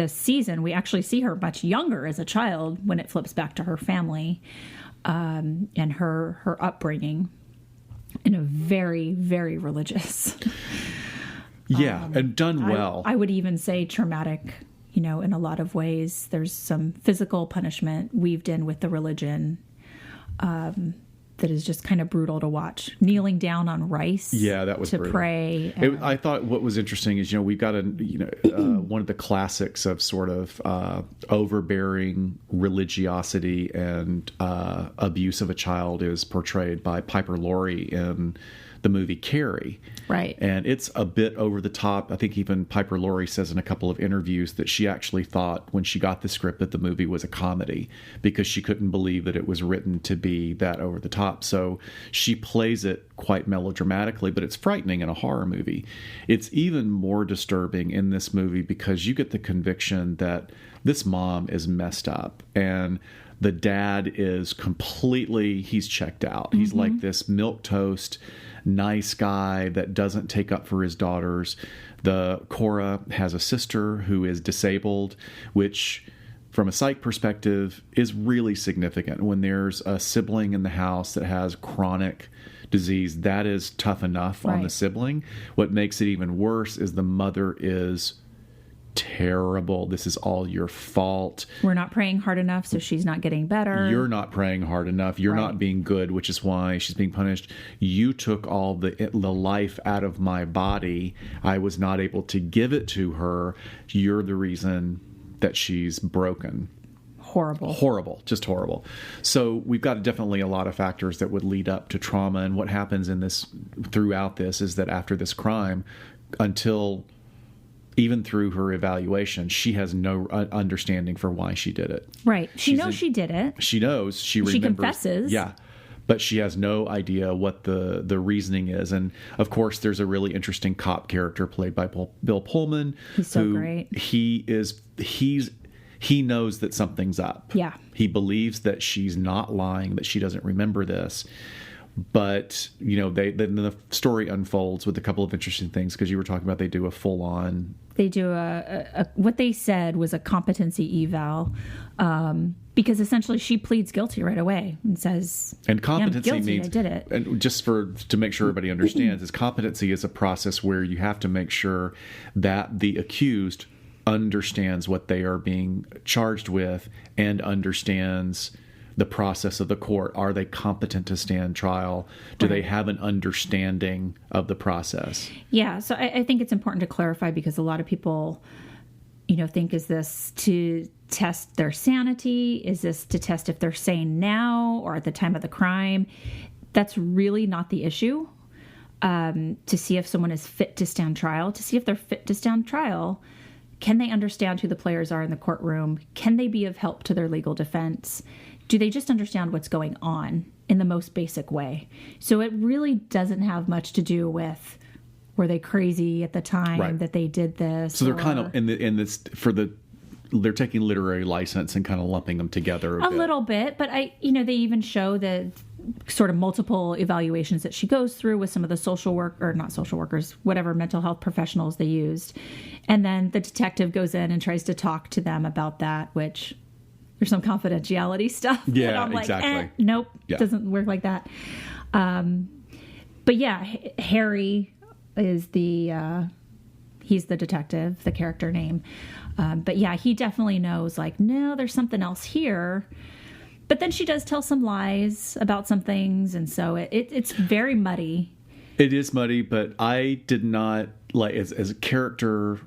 season, we actually see her much younger as a child when it flips back to her family and her upbringing. In a very, very religious. Yeah, and done well. I would even say traumatic, in a lot of ways. There's some physical punishment weaved in with the religion that is just kind of brutal to watch. Kneeling down on rice, that was to brutal. pray. I thought what was interesting is, we've got one of the classics of sort of overbearing religiosity and abuse of a child is portrayed by Piper Laurie in the movie Carrie. Right. And it's a bit over the top. I think even Piper Laurie says in a couple of interviews that she actually thought when she got the script that the movie was a comedy because she couldn't believe that it was written to be that over the top. So she plays it quite melodramatically, but it's frightening in a horror movie. It's even more disturbing in this movie because you get the conviction that this mom is messed up and the dad is completely, he's checked out. He's like this milquetoast, nice guy that doesn't take up for his daughters. Cora has a sister who is disabled, which from a psych perspective is really significant. When there's a sibling in the house that has chronic disease, that is tough enough on the sibling. What makes it even worse is the mother is terrible. This is all your fault. We're not praying hard enough, so she's not getting better. You're not praying hard enough. You're not being good, which is why she's being punished. You took all the life out of my body. I was not able to give it to her. You're the reason that she's broken. Horrible, just horrible. So we've got definitely a lot of factors that would lead up to trauma. And what happens throughout this is that after this crime, even through her evaluation, she has no understanding for why she did it. Right. She knows she did it. She knows. She remembers. She confesses. Yeah. But she has no idea what the reasoning is. And, of course, there's a really interesting cop character played by Bill Pullman. He's so great. He knows that something's up. Yeah. He believes that she's not lying, that she doesn't remember this. But, then the story unfolds with a couple of interesting things because you were talking about they do a full-on... They do what they said was a competency eval because essentially she pleads guilty right away and says, and competency I'm guilty, means, I did it. And just to make sure everybody understands, is competency is a process where you have to make sure that the accused understands what they are being charged with and understands the process of the court. Are they competent to stand trial? Do they have an understanding of the process? Yeah, so I think it's important to clarify because a lot of people, think, is this to test their sanity? Is this to test if they're sane now or at the time of the crime? That's really not the issue. To see if someone is fit to stand trial, to see if they're fit to stand trial, can they understand who the players are in the courtroom? Can they be of help to their legal defense? Do they just understand what's going on in the most basic way? So it really doesn't have much to do with were they crazy at the time that they did this. So they're kind of they're taking literary license and kind of lumping them together a bit. Little bit, but they even show the sort of multiple evaluations that she goes through with some of the not social workers, whatever mental health professionals they used. And then the detective goes in and tries to talk to them about that, which there's some confidentiality stuff. Yeah, I'm like, exactly. Nope, doesn't work like that. But yeah, Harry is he's the detective, the character name. But yeah, he definitely knows, no, there's something else here. But then she does tell some lies about some things, and so it's very muddy. It is muddy, but I did not, as a character,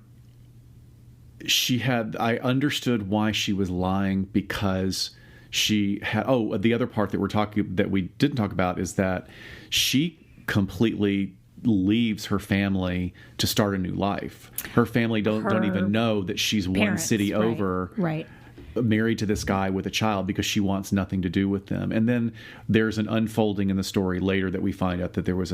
I understood why she was lying because she had, the other part that we didn't talk about is that she completely leaves her family to start a new life. Her family don't even know that she's one city over. Right. Married to this guy with a child because she wants nothing to do with them. And then there's an unfolding in the story later that we find out that there was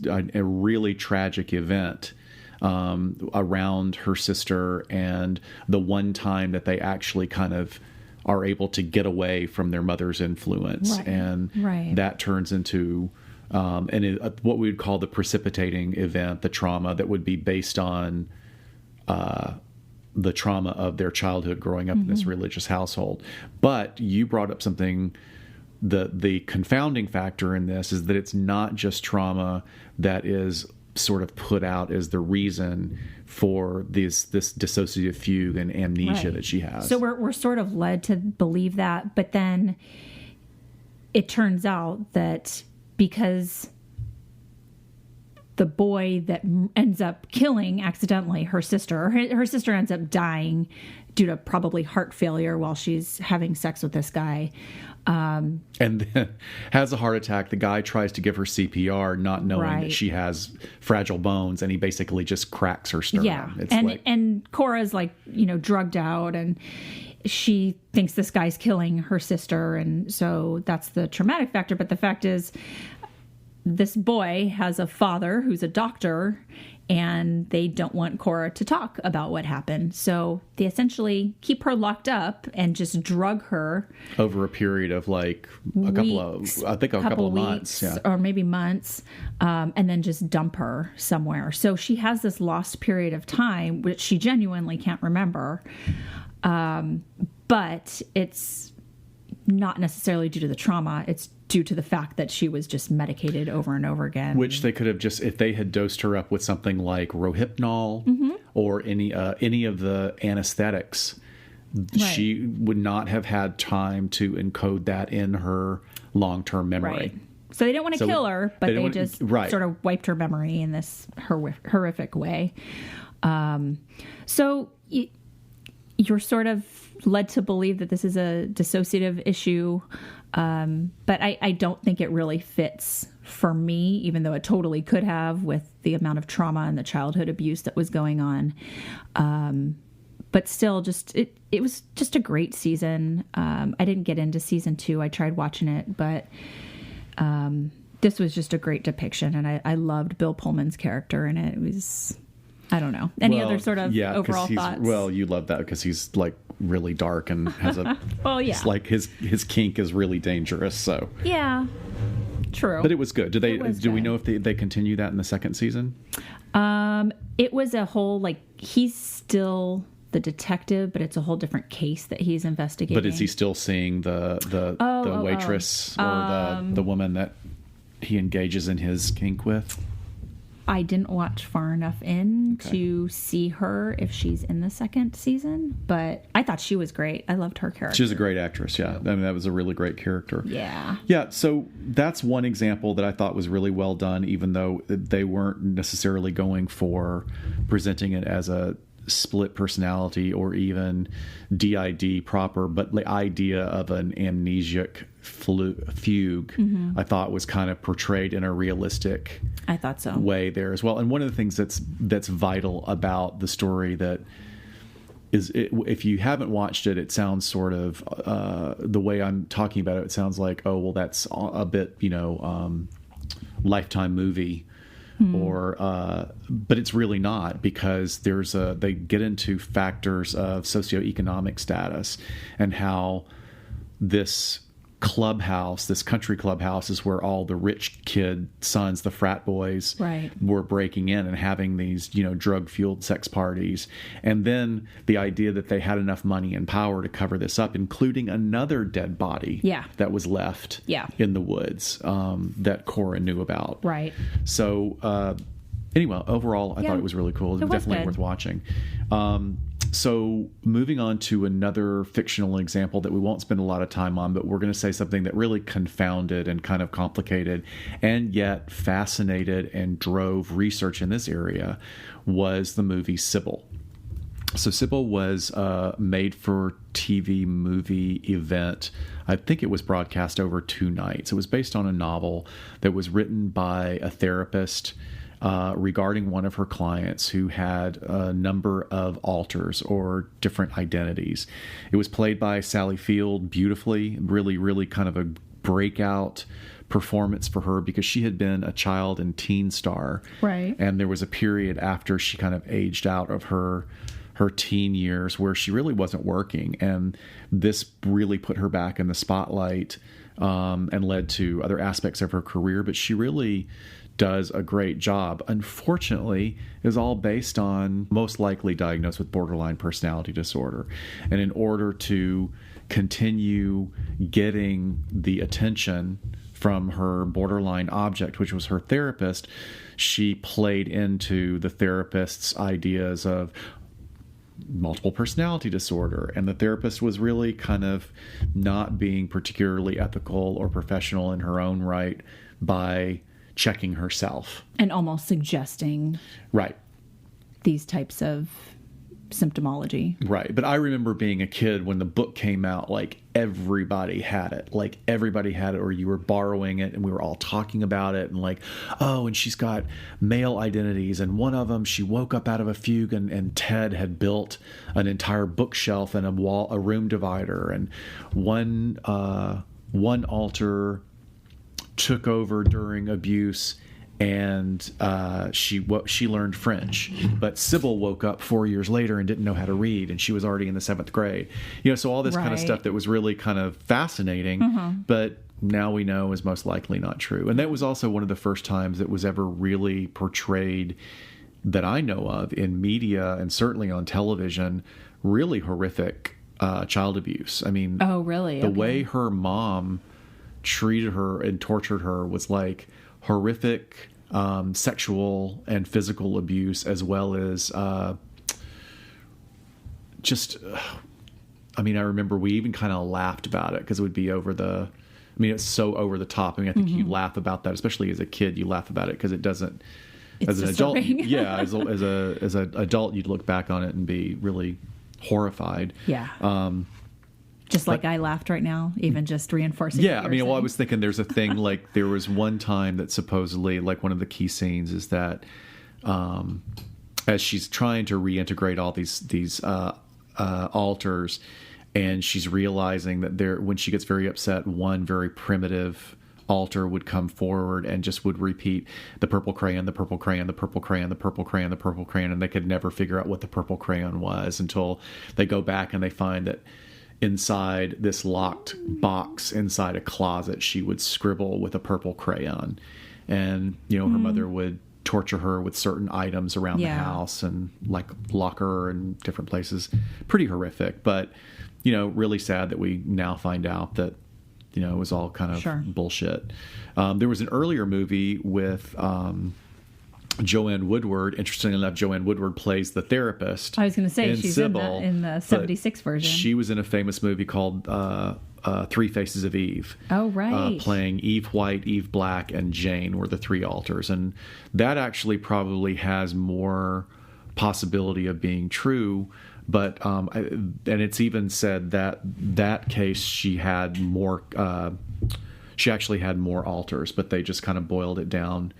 a really tragic event around her sister and the one time that they actually kind of are able to get away from their mother's influence. And that turns into what we would call the precipitating event, the trauma that would be based on the trauma of their childhood growing up in this religious household. But you brought up something, the confounding factor in this is that it's not just trauma that is sort of put out as the reason for this dissociative fugue and amnesia that she has. So we're sort of led to believe that, but then it turns out that because the boy that ends up killing accidentally her sister ends up dying due to probably heart failure while she's having sex with this guy. And then has a heart attack. The guy tries to give her CPR, not knowing that she has fragile bones, and he basically just cracks her sternum. Yeah, and Cora's like, drugged out, and she thinks this guy's killing her sister, and so that's the traumatic factor. But the fact is, this boy has a father who's a doctor, and they don't want Cora to talk about what happened. So they essentially keep her locked up and just drug her over a period of like a couple of months, or maybe months, and then just dump her somewhere. So she has this lost period of time, which she genuinely can't remember. But it's not necessarily due to the trauma. It's due to the fact that she was just medicated over and over again. Which they could have just, if they had dosed her up with something like Rohypnol or any of the anesthetics, she would not have had time to encode that in her long-term memory. Right. So they didn't want to kill her, but they just sort of wiped her memory in this horrific way. So you're sort of led to believe that this is a dissociative issue. But I don't think it really fits for me, even though it totally could have with the amount of trauma and the childhood abuse that was going on. But still, it was just a great season. I didn't get into season 2. I tried watching it, but this was just a great depiction, and I loved Bill Pullman's character in it. It was, I don't know. Any other sort of overall thoughts? Well, you love that because he's like really dark and has a it's like his kink is really dangerous. So yeah, true. But it was good. Do we know if they continue that in the second season? It was a whole he's still the detective, but it's a whole different case that he's investigating. But is he still seeing the waitress or the woman that he engages in his kink with? I didn't watch far enough in to see her if she's in the second season, but I thought she was great. I loved her character. She's a great actress, yeah. I mean, that was a really great character. Yeah. Yeah, so that's one example that I thought was really well done, even though they weren't necessarily going for presenting it as a split personality or even DID proper, but the idea of an amnesiac fugue, I thought was kind of portrayed in a realistic way there as well. And one of the things that's vital about the story that is, if you haven't watched it, it sounds sort of the way I'm talking about it, it sounds like, oh, well, that's a bit, Lifetime movie. But it's really not, because they get into factors of socioeconomic status and how this country clubhouse is where all the rich kid sons, the frat boys, were breaking in and having these, drug-fueled sex parties. And then the idea that they had enough money and power to cover this up, including another dead body that was left in the woods that Cora knew about. Right. So anyway, overall, I thought it was really cool. It was definitely worth watching. So moving on to another fictional example that we won't spend a lot of time on, but we're going to say something that really confounded and kind of complicated and yet fascinated and drove research in this area, was the movie Sybil. So Sybil was a made-for-TV movie event. I think it was broadcast over 2 nights. It was based on a novel that was written by a therapist regarding one of her clients who had a number of alters or different identities. It was played by Sally Field beautifully, really, really kind of a breakout performance for her, because she had been a child and teen star. Right. And there was a period after she kind of aged out of her teen years where she really wasn't working. And this really put her back in the spotlight and led to other aspects of her career. But she really does a great job. Unfortunately, is all based on most likely diagnosed with borderline personality disorder. And in order to continue getting the attention from her borderline object, which was her therapist, she played into the therapist's ideas of multiple personality disorder. And the therapist was really kind of not being particularly ethical or professional in her own right by checking herself. And almost suggesting Right. these types of symptomology. Right. But I remember being a kid when the book came out, like everybody had it. Like everybody had it, or you were borrowing it and we were all talking about it. And like, oh, and she's got male identities. And one of them, she woke up out of a fugue and Ted had built an entire bookshelf and a room divider. And one alter took over during abuse, and she learned French, but Sybil woke up 4 years later and didn't know how to read, and she was already in the 7th grade. So all this kind of stuff that was really kind of fascinating, but now we know is most likely not true. And that was also one of the first times it was ever really portrayed that I know of in media, and certainly on television, really horrific child abuse. I mean, Oh, really? the way her mom treated her and tortured her was like horrific sexual and physical abuse, as well as I remember we even kind of laughed about it because it would be it's so over the top. I mean, I think you laugh about that, especially as a kid, you laugh about it because it doesn't, It's as an adult, disturbing. as an adult, you'd look back on it and be really horrified. Yeah. Just like I laughed right now, even just reinforcing. Yeah, what you're I saying. was thinking there's a thing like there was one time that supposedly, like one of the key scenes is that as she's trying to reintegrate all these alters, and she's realizing that when she gets very upset, one very primitive alter would come forward and just would repeat the purple crayon, the purple crayon, the purple crayon, the purple crayon, the purple crayon, and they could never figure out what the purple crayon was until they go back and they find that inside this locked box inside a closet, she would scribble with a purple crayon. And, her mother would torture her with certain items around the house and like lock her in different places. Pretty horrific, but, really sad that we now find out that, it was all kind of bullshit. There was an earlier movie with Joanne Woodward. Interestingly enough, Joanne Woodward plays the therapist. I was going to say she's Sybil, in the 76 version. She was in a famous movie called Three Faces of Eve. Oh, right. Playing Eve White, Eve Black, and Jane were the three alters. And that actually probably has more possibility of being true. But and it's even said that case she had more. She actually had more alters, but they just kind of boiled it down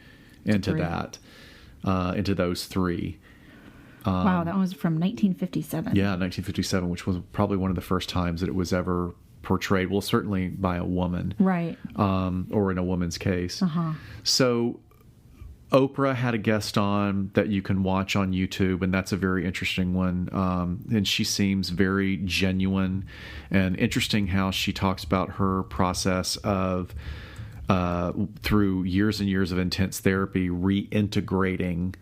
into that. Into those three. Wow, that was from 1957. Yeah, 1957, which was probably one of the first times that it was ever portrayed. Well, certainly by a woman. Right. Or in a woman's case. So Oprah had a guest on that you can watch on YouTube, and that's a very interesting one. And she seems very genuine, and interesting how she talks about her process of through years and years of intense therapy, reintegrating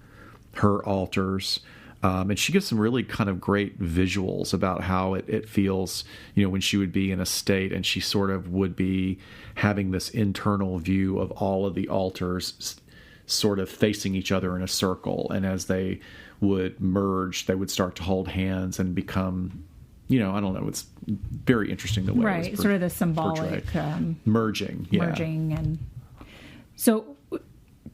her alters. And she gives some really kind of great visuals about how it feels, when she would be in a state and she sort of would be having this internal view of all of the alters sort of facing each other in a circle. And as they would merge, they would start to hold hands and become, I don't know. It's very interesting the way right, it was sort of the symbolic merging. merging, and so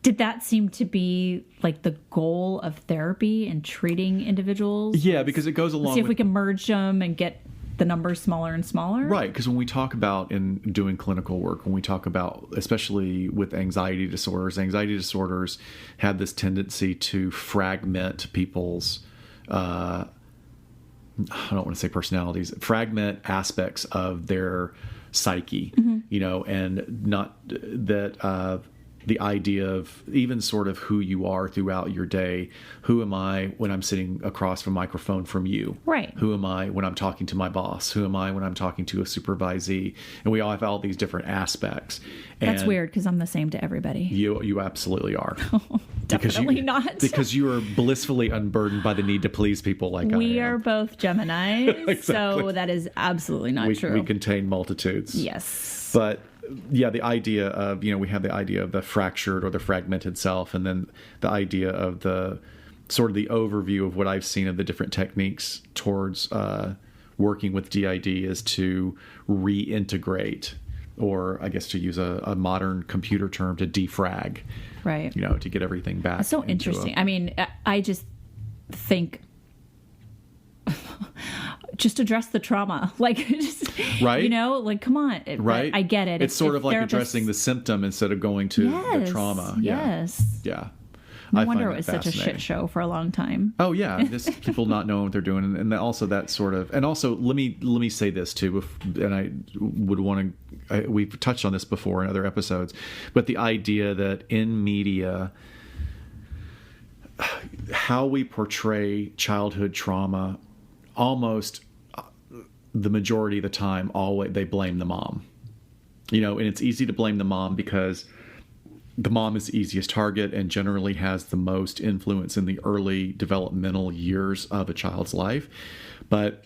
did that seem to be like the goal of therapy and treating individuals? Yeah, because it goes along. See if we can merge them and get the numbers smaller and smaller. Right, because when we talk about in doing clinical work, when we talk about, especially with anxiety disorders have this tendency to fragment people's. I don't want to say personalities, fragment aspects of their psyche, and not that the idea of even sort of who you are throughout your day. Who am I when I'm sitting across from a microphone from you? Right. Who am I when I'm talking to my boss? Who am I when I'm talking to a supervisee? And we all have all these different aspects. That's and weird because I'm the same to everybody. You absolutely are. Definitely not. Because you are blissfully unburdened by the need to please people like I am. We are both Geminis, Exactly. so that is absolutely not true. We contain multitudes. Yes. But yeah, the idea of, we have the idea of the fractured or the fragmented self, and then the idea of the sort of the overview of what I've seen of the different techniques towards working with DID is to reintegrate, or I guess to use a modern computer term, to defrag, right? To get everything back. That's so interesting. I mean, I just think just address the trauma, like, just, right? Like, come on, right? I get it. It's sort of like addressing the symptom instead of going to the trauma. Yes. Yeah. No wonder it was such a shit show for a long time. Oh yeah, just people not knowing what they're doing, and also that sort of, and also let me say this too, and I would want to. We've touched on this before in other episodes, but the idea that in media, how we portray childhood trauma, almost the majority of the time, always they blame the mom. And it's easy to blame the mom because the mom is the easiest target and generally has the most influence in the early developmental years of a child's life. But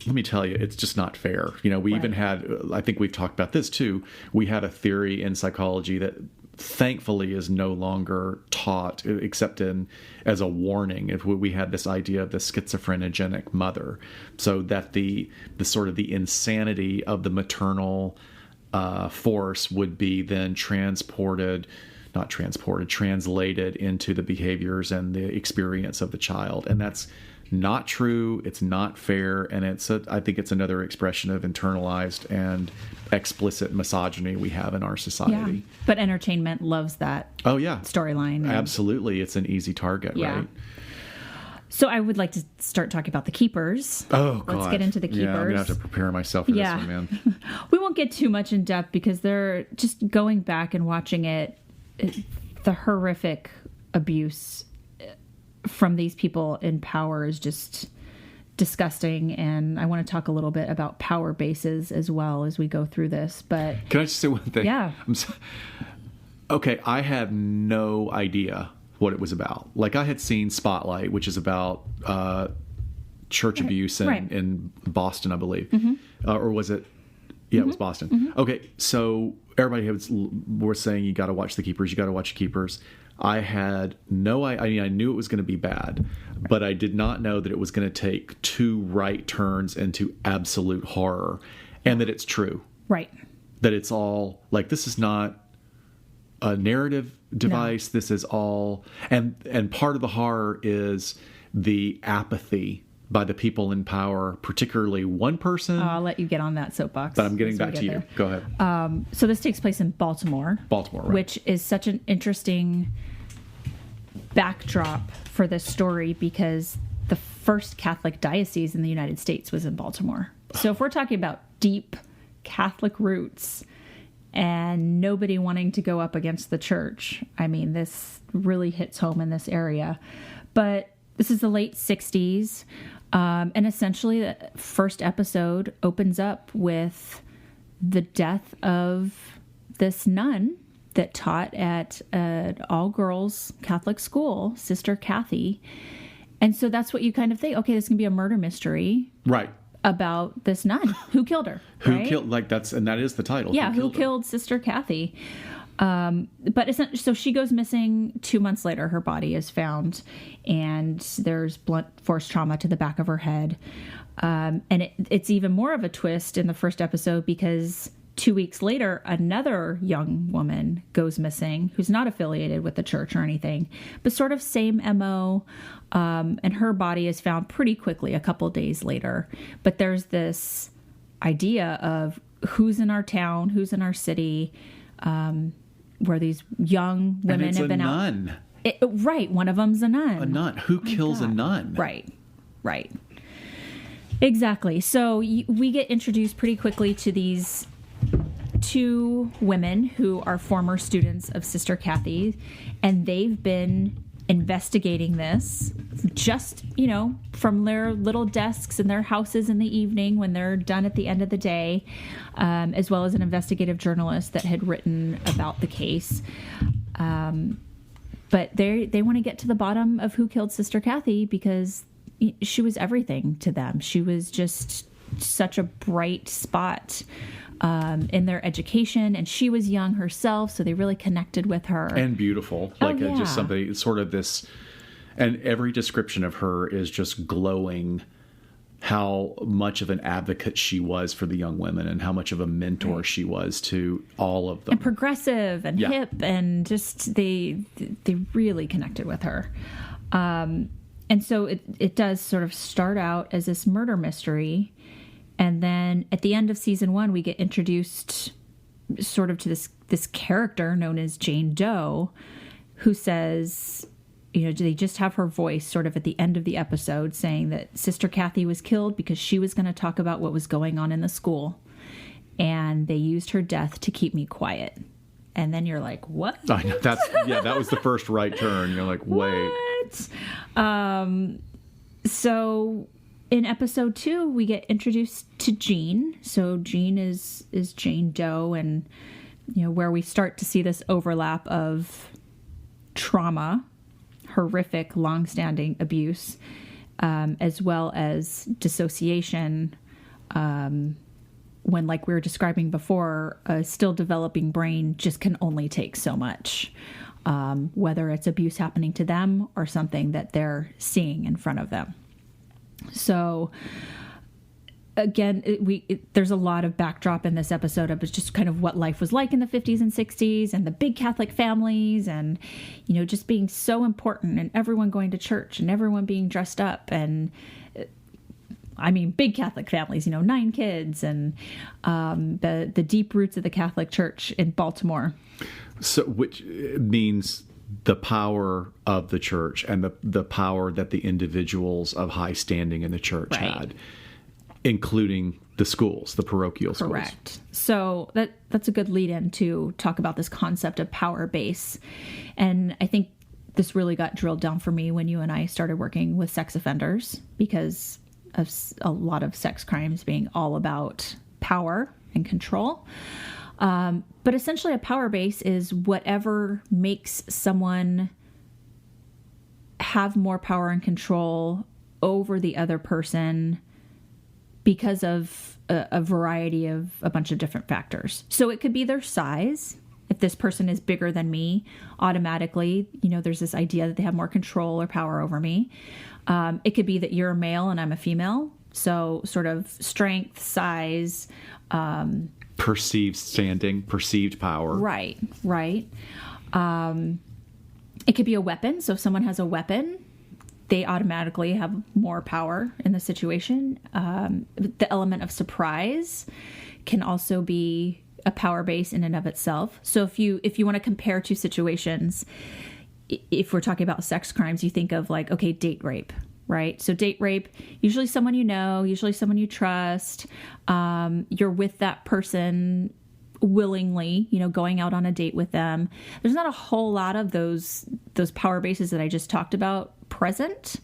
let me tell you, it's just not fair. We even had, I think we've talked about this too, we had a theory in psychology that thankfully is no longer taught except as a warning. If we had this idea of the schizophrenogenic mother, so that the sort of the insanity of the maternal force would be then translated into the behaviors and the experience of the child. And that's not true. It's not fair. And I think it's another expression of internalized and explicit misogyny we have in our society. Yeah. But entertainment loves that. Oh yeah. Storyline. Absolutely. It's an easy target, right? So I would like to start talking about the Keepers. Oh, God. Let's get into the Keepers. Yeah, I'm going to have to prepare myself for this one, man. We won't get too much in depth because they're just going back and watching the horrific abuse from these people in power is just disgusting. And I want to talk a little bit about power bases as well as we go through this. But can I just say one thing? Yeah. Okay, I had no idea what it was about. Like, I had seen Spotlight, which is about church abuse in Boston, I believe. Mm-hmm. Or was it? Yeah, it was Boston. Mm-hmm. Okay, so everybody was saying, you got to watch The Keepers, you got to watch The Keepers. I had I knew it was going to be bad, but I did not know that it was going to take two right turns into absolute horror, and that it's true. Right. That it's all, like, this is not a narrative device. No. This is all, and part of the horror is the apathy by the people in power, particularly one person. I'll let you get on that soapbox. But I'm getting back to you. There. Go ahead. So this takes place in Baltimore. Right. Which is such an interesting backdrop for this story because the first Catholic diocese in the United States was in Baltimore. So if we're talking about deep Catholic roots and nobody wanting to go up against the church, I mean, this really hits home in this area. But this is the late 60s. And essentially the first episode opens up with the death of this nun that taught at an all-girls Catholic school, Sister Kathy. And so that's what you kind of think, okay, this can be a murder mystery. Right. About this nun. Who killed her? Who killed, and that is the title. Yeah, who killed Sister Kathy? But so she goes missing. 2 months later, her body is found, and there's blunt force trauma to the back of her head. And it's even more of a twist in the first episode because 2 weeks later, another young woman goes missing who's not affiliated with the church or anything, but sort of same MO. And her body is found pretty quickly, a couple days later. But there's this idea of who's in our town, who's in our city, where these young women have been out. And it's a nun. Right. One of them's a nun. A nun. Who kills a nun? Right. Exactly. So we get introduced pretty quickly to these two women who are former students of Sister Kathy, and they've been investigating this just, from their little desks in their houses in the evening when they're done at the end of the day, as well as an investigative journalist that had written about the case. But they want to get to the bottom of who killed Sister Kathy because she was everything to them. She was just such a bright spot in their education, and she was young herself, so they really connected with her. And beautiful, like yeah. just somebody sort of this, and every description of her is just glowing. How much of an advocate she was for the young women, and how much of a mentor she was to all of them. And progressive and hip, and just they really connected with her. And so it does sort of start out as this murder mystery. And then at the end of season 1, we get introduced sort of to this character known as Jane Doe, who says, they just have her voice sort of at the end of the episode saying that Sister Kathy was killed because she was going to talk about what was going on in the school. And they used her death to keep me quiet. And then you're like, what? I know, that was the first right turn. You're like, wait. What? So in episode 2, we get introduced to Jean. So Jean is Jane Doe, and where we start to see this overlap of trauma, horrific, long-standing abuse, as well as dissociation. When, like we were describing before, a still developing brain just can only take so much, whether it's abuse happening to them or something that they're seeing in front of them. So again, there's a lot of backdrop in this episode of just kind of what life was like in the 50s and 60s, and the big Catholic families, and just being so important, and everyone going to church, and everyone being dressed up, and I mean, big Catholic families, 9 kids, and the deep roots of the Catholic Church in Baltimore. So, which means the power of the church, and the power that the individuals of high standing in the church had, including the schools, the parochial schools. Correct. So that's a good lead-in to talk about this concept of power base. And I think this really got drilled down for me when you and I started working with sex offenders, because of a lot of sex crimes being all about power and control. But essentially a power base is whatever makes someone have more power and control over the other person because of a variety of a bunch of different factors. So it could be their size. If this person is bigger than me, automatically, there's this idea that they have more control or power over me. It could be that you're a male and I'm a female. So sort of strength, size. Perceived standing, perceived power. Right. It could be a weapon. So if someone has a weapon, they automatically have more power in the situation. The element of surprise can also be a power base in and of itself. So if you want to compare two situations, if we're talking about sex crimes, you think of like, okay, date rape, right? So date rape, usually someone you know, usually someone you trust. You're with that person willingly, going out on a date with them. There's not a whole lot of those power bases that I just talked about present.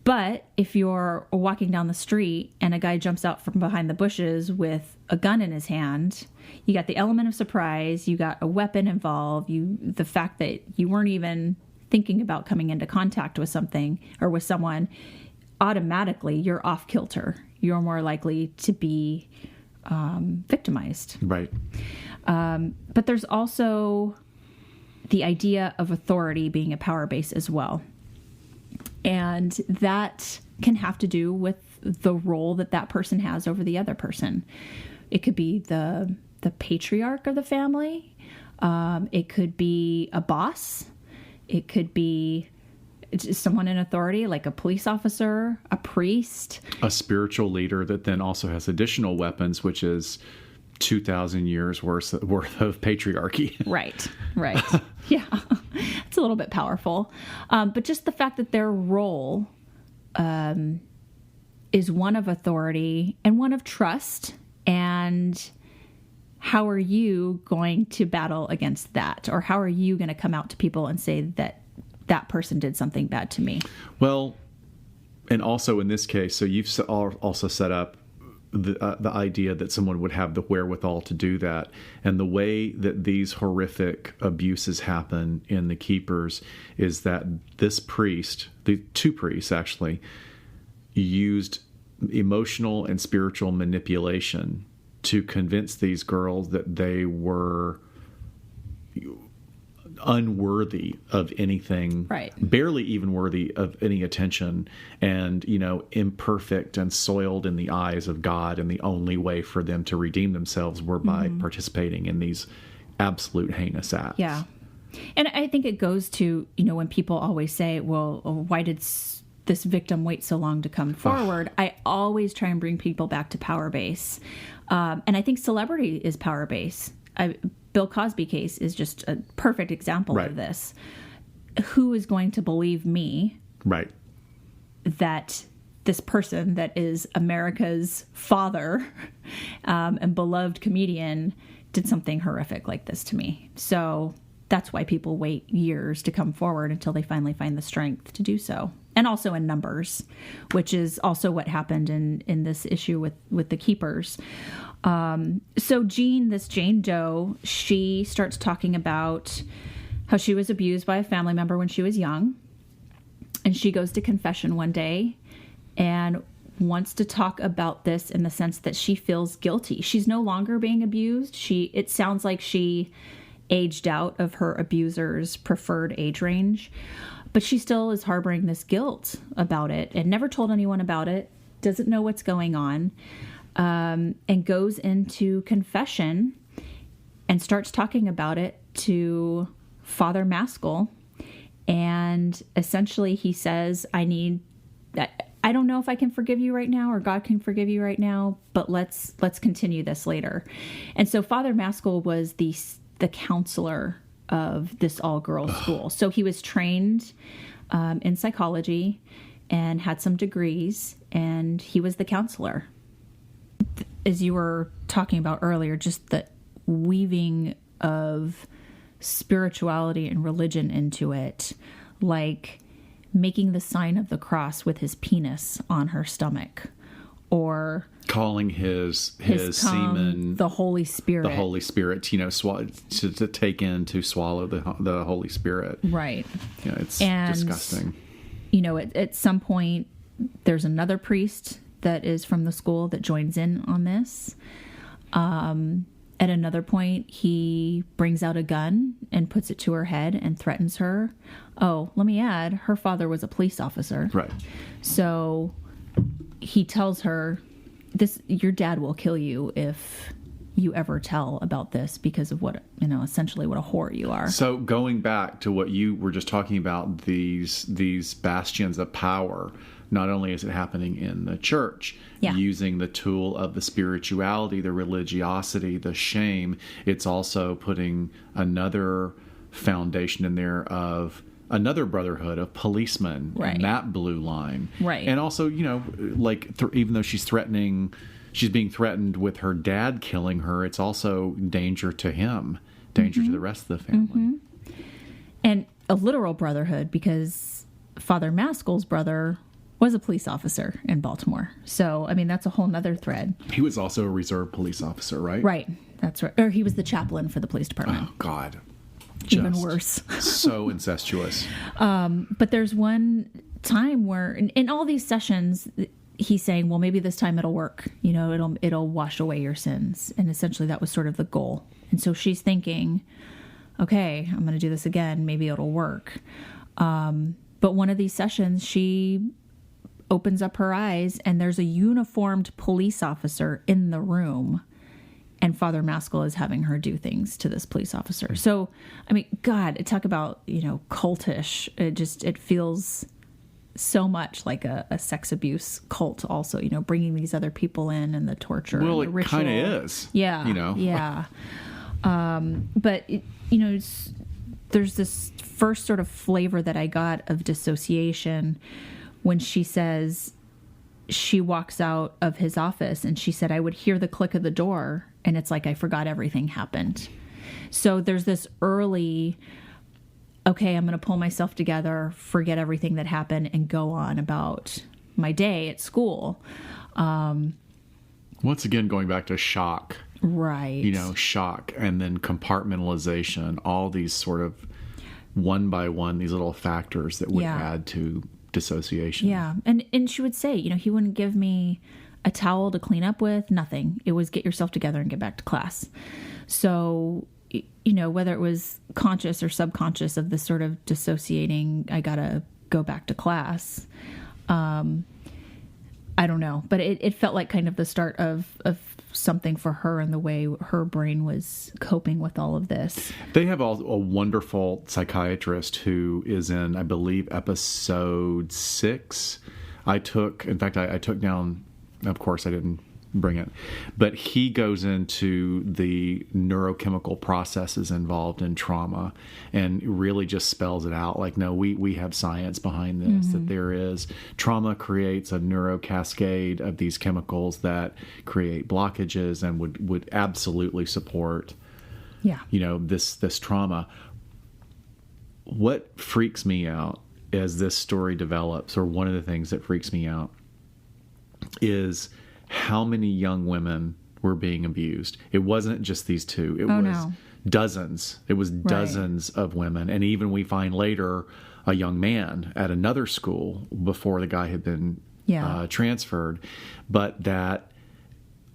But if you're walking down the street and a guy jumps out from behind the bushes with a gun in his hand, you got the element of surprise, you got a weapon involved, the fact that you weren't even thinking about coming into contact with something or with someone, automatically you're off kilter. You're more likely to be victimized. Right. But there's also the idea of authority being a power base as well. And that can have to do with the role that person has over the other person. It could be the patriarch of the family. It could be a boss. It could be someone in authority, like a police officer, a priest. A spiritual leader that then also has additional weapons, which is 2,000 years worth of patriarchy. Right. Yeah, it's a little bit powerful. But just the fact that their role is one of authority and one of trust. And how are you going to battle against that? Or how are you going to come out to people and say that person did something bad to me? Well, and also in this case, so you've also set up the idea that someone would have the wherewithal to do that. And the way that these horrific abuses happen in the Keepers is that this priest, the two priests actually, used emotional and spiritual manipulation to convince these girls that they were unworthy of anything, right, barely even worthy of any attention, and imperfect and soiled in the eyes of God, and the only way for them to redeem themselves were by participating in these absolute heinous acts. Yeah. And I think it goes to, when people always say, well, why did this victim wait so long to come forward? I always try and bring people back to power base. And I think celebrity is power base. Bill Cosby case is just a perfect example of this. Who is going to believe me? Right. That this person that is America's father and beloved comedian did something horrific like this to me. So that's why people wait years to come forward until they finally find the strength to do so. And also in numbers, which is also what happened in this issue with the keepers. So Jane Doe, she starts talking about how she was abused by a family member when she was young. And she goes to confession one day and wants to talk about this in the sense that she feels guilty. She's no longer being abused. It sounds like she aged out of her abuser's preferred age range, but she still is harboring this guilt about it and never told anyone about it, doesn't know what's going on, and goes into confession and starts talking about it to Father Maskell. And essentially he says, I don't know if I can forgive you right now or God can forgive you right now, but let's continue this later. And so Father Maskell was the counselor of this all-girls school. So he was trained in psychology and had some degrees, and he was the counselor. As you were talking about earlier, just the weaving of spirituality and religion into it, like making the sign of the cross with his penis on her stomach, or calling his semen the Holy Spirit. The Holy Spirit, to take in, to swallow the Holy Spirit. Right. It's disgusting. At some point, there's another priest that is from the school that joins in on this. At another point, he brings out a gun and puts it to her head and threatens her. Oh, let me add, her father was a police officer. Right. So he tells her, your dad will kill you if you ever tell about this, because of essentially what a whore you are. So going back to what you were just talking about, these bastions of power, not only is it happening in the church, using the tool of the spirituality, the religiosity, the shame, it's also putting another foundation in there of another brotherhood of policemen, right, and that blue line. Right. And also, even though she's being threatened with her dad killing her, it's also danger to him, danger to the rest of the family. And a literal brotherhood, because Father Maskell's brother was a police officer in Baltimore. So, that's a whole nother thread. He was also a reserve police officer, right? Right. That's right. Or he was the chaplain for the police department. Oh, God. Even worse. So incestuous. But there's one time where, in all these sessions, he's saying, well, maybe this time it'll work. It'll wash away your sins. And essentially that was sort of the goal. And so she's thinking, okay, I'm going to do this again. Maybe it'll work. But one of these sessions, she opens up her eyes and there's a uniformed police officer in the room. And Father Maskell is having her do things to this police officer. So, God, talk about, cultish. It feels so much like a sex abuse cult also, bringing these other people in and the torture. Well, and the it ritual. kind of is. Yeah. Yeah. But, there's this first sort of flavor that I got of dissociation when she says she walks out of his office and she said, I would hear the click of the door and it's like I forgot everything happened. So there's this early, okay, I'm going to pull myself together, forget everything that happened, and go on about my day at school. Once again, going back to shock. Right. Shock, and then compartmentalization, all these sort of one by one, these little factors that would add to dissociation. Yeah. And she would say, he wouldn't give me a towel to clean up with, nothing. It was get yourself together and get back to class. So, whether it was conscious or subconscious of this sort of dissociating, I gotta go back to class. I don't know, but it felt like kind of the start of something for her and the way her brain was coping with all of this. They have a wonderful psychiatrist who is in, I believe, episode 6. I took down, of course I didn't bring it, but he goes into the neurochemical processes involved in trauma and really just spells it out. Like, no, we have science behind this, that there is trauma creates a neurocascade of these chemicals that create blockages and would absolutely support, this trauma. What freaks me out as this story develops, or one of the things that freaks me out, is how many young women were being abused. It wasn't just these two. It was dozens. It was dozens of women. And even we find later a young man at another school before the guy had been transferred. But that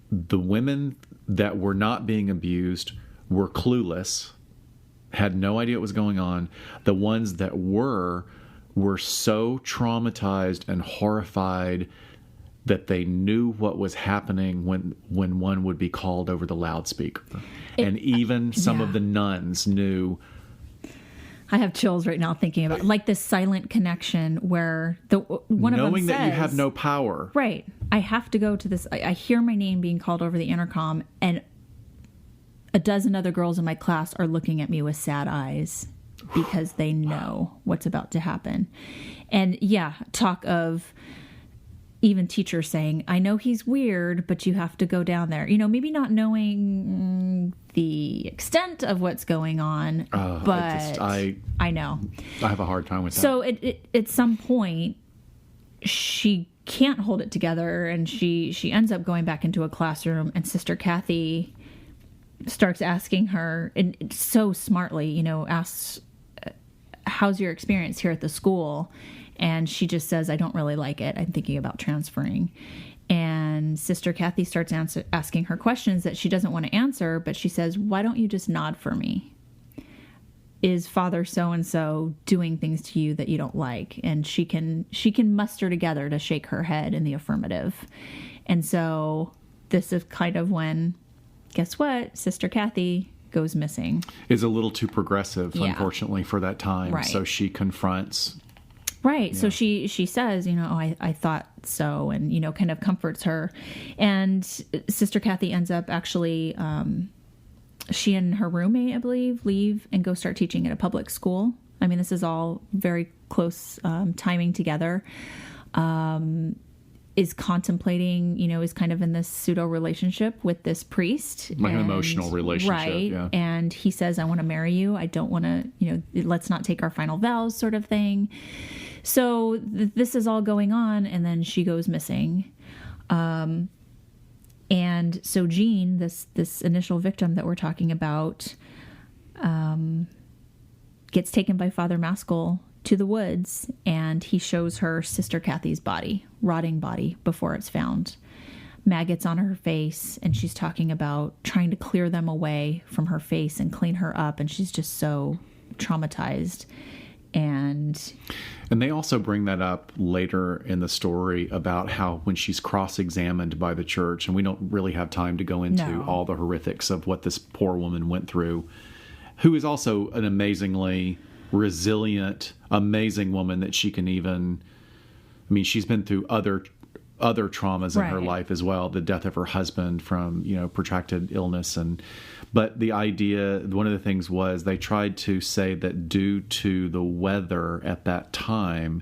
the women that were not being abused were clueless, had no idea what was going on. The ones that were so traumatized and horrified that they knew what was happening when one would be called over the loudspeaker. And even some of the nuns knew. I have chills right now thinking about like this silent connection where one of them knowing says, that you have no power. Right. I have to go to this. I hear my name being called over the intercom, and a dozen other girls in my class are looking at me with sad eyes because they know what's about to happen. And talk of even teachers saying, I know he's weird, but you have to go down there. Maybe not knowing the extent of what's going on, but I know. I have a hard time with that. So at some point, she can't hold it together, and she ends up going back into a classroom, and Sister Kathy starts asking her, and so smartly, asks, how's your experience here at the school? And she just says, I don't really like it. I'm thinking about transferring. And Sister Kathy starts asking her questions that she doesn't want to answer, but she says, why don't you just nod for me? Is Father so-and-so doing things to you that you don't like? And she can muster together to shake her head in the affirmative. And so this is kind of when, guess what? Sister Kathy goes missing. Is a little too progressive, unfortunately, for that time. Right. So she confronts. Right. Yeah. So she says, I thought so, and, kind of comforts her. And Sister Kathy ends up actually, she and her roommate, I believe, leave and go start teaching at a public school. I mean, this is all very close timing together. Is contemplating, is kind of in this pseudo relationship with this priest. Like an emotional relationship. Right. Yeah. And he says, I want to marry you. I don't want to, let's not take our final vows sort of thing. So this is all going on. And then she goes missing. And so Jean, this initial victim that we're talking about, gets taken by Father Maskell to the woods, and he shows her Sister Kathy's body, rotting body, before it's found. Maggots on her face, and she's talking about trying to clear them away from her face and clean her up, and she's just so traumatized. And they also bring that up later in the story about how when she's cross-examined by the church, and we don't really have time to go into all the horrifics of what this poor woman went through, who is also an amazingly resilient, amazing woman that she can even, she's been through other traumas in her life as well. The death of her husband from, protracted illness. But the idea, one of the things was they tried to say that due to the weather at that time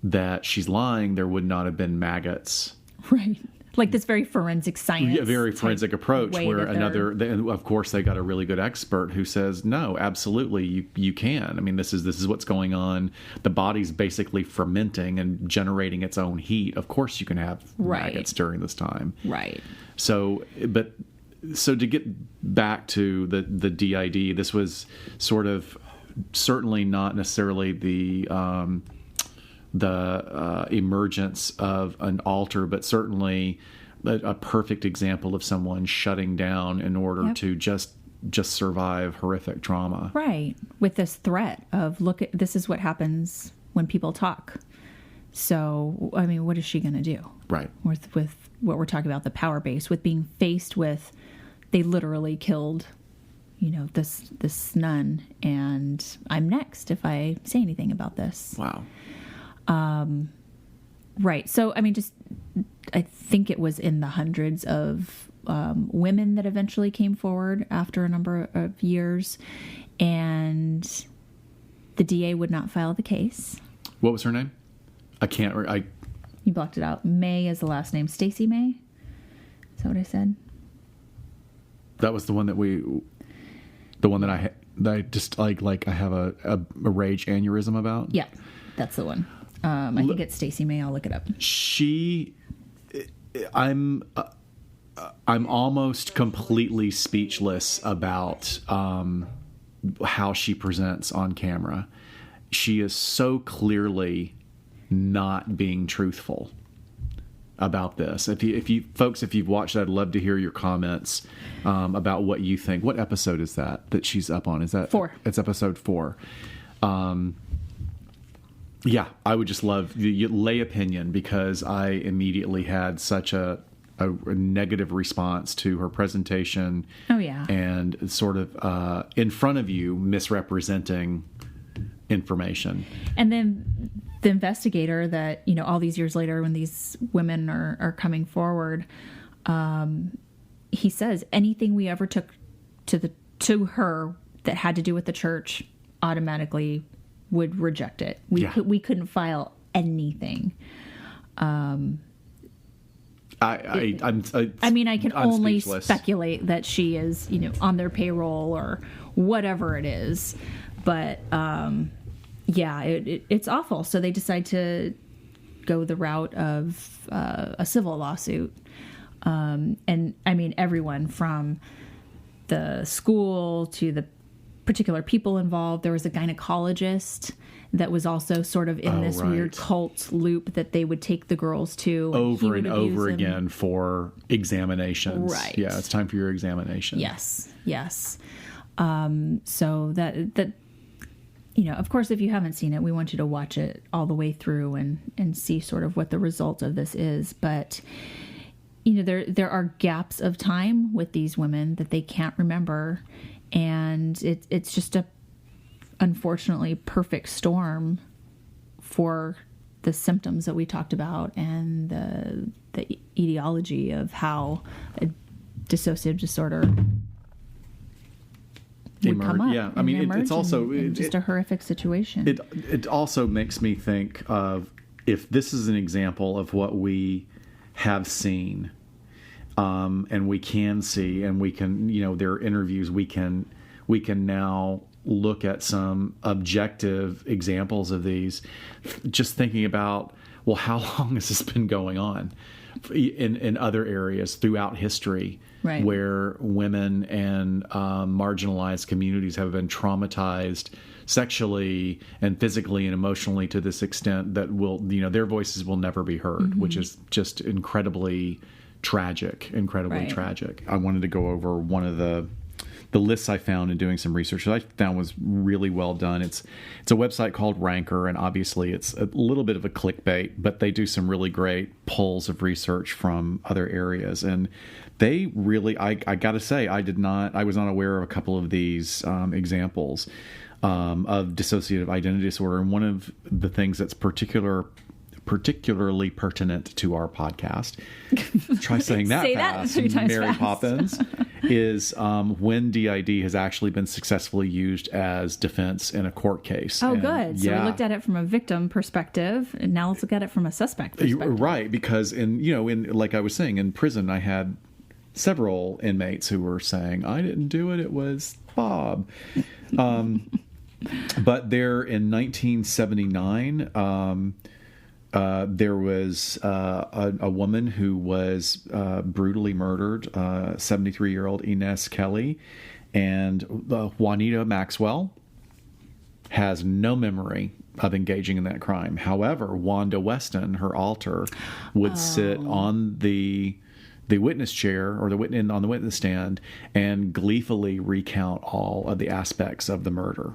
that she's lying, there would not have been maggots. Right. Like this very forensic science. Yeah, very forensic approach where of course they got a really good expert who says, no, absolutely, you can. This is what's going on. The body's basically fermenting and generating its own heat. Of course you can have maggots during this time. Right. So to get back to the DID, this was sort of certainly not necessarily the the emergence of an altar, but certainly a perfect example of someone shutting down in order to just survive horrific trauma. Right. With this threat of, this is what happens when people talk. So, I mean, what is she going to do? Right. With what we're talking about, the power base, with being faced with, they literally killed, this nun, and I'm next if I say anything about this. Wow. Right. So, I mean, I think it was in the hundreds of women that eventually came forward after a number of years, and the DA would not file the case. What was her name? You blocked it out. May is the last name. Stacey May? Is that what I said? That was the one that I just like I have a rage aneurysm about. Yeah, that's the one. I think it's Stacey May. I'll look it up. I'm almost completely speechless about how she presents on camera. She is so clearly not being truthful about this. If you folks, if you've watched that, I'd love to hear your comments about what you think. What episode is that she's up on? Is that 4? It's episode 4. Yeah, I would just love the lay opinion, because I immediately had such a negative response to her presentation. Oh, yeah. And sort of in front of you misrepresenting information. And then the investigator that, all these years later when these women are coming forward, he says anything we ever took to her that had to do with the church automatically would reject it. We couldn't file anything. I mean, I can only speculate that she is, on their payroll or whatever it is. But, it's awful. So they decide to go the route of a civil lawsuit. And, I mean, everyone from the school to the particular people involved. There was a gynecologist that was also sort of in this weird cult loop that they would take the girls to over and over again for examinations. Right. Yeah, it's time for your examination. Yes. So that of course, if you haven't seen it, we want you to watch it all the way through and see sort of what the result of this is. But there are gaps of time with these women that they can't remember. And it's just a, unfortunately, perfect storm for the symptoms that we talked about and the etiology of how a dissociative disorder would come up. Yeah, I mean, it's also just a horrific situation. It also makes me think of, if this is an example of what we have seen. And we can see, and we can, there are interviews, we can now look at some objective examples of these, just thinking about, well, how long has this been going on in other areas throughout history, right, where women and marginalized communities have been traumatized sexually and physically and emotionally to this extent that their voices will never be heard, which is just incredibly tragic. I wanted to go over one of the lists I found in doing some research that I found was really well done. It's a website called Ranker, and obviously it's a little bit of a clickbait, but they do some really great pulls of research from other areas. And they really, I gotta say, I was not aware of a couple of these examples of dissociative identity disorder. And one of the things that's particularly pertinent to our podcast, try saying that fast, 3 times Mary fast. Poppins, is when DID has actually been successfully used as defense in a court case. Oh, good. So we looked at it from a victim perspective, and now let's look at it from a suspect perspective. Right, because in like I was saying, in prison, I had several inmates who were saying, I didn't do it, it was Bob. But there in 1979, there was a woman who was brutally murdered, 73-year-old Inez Kelly, and Juanita Maxwell has no memory of engaging in that crime. However, Wanda Weston, her alter, would sit on the witness chair or on the witness stand and gleefully recount all of the aspects of the murder.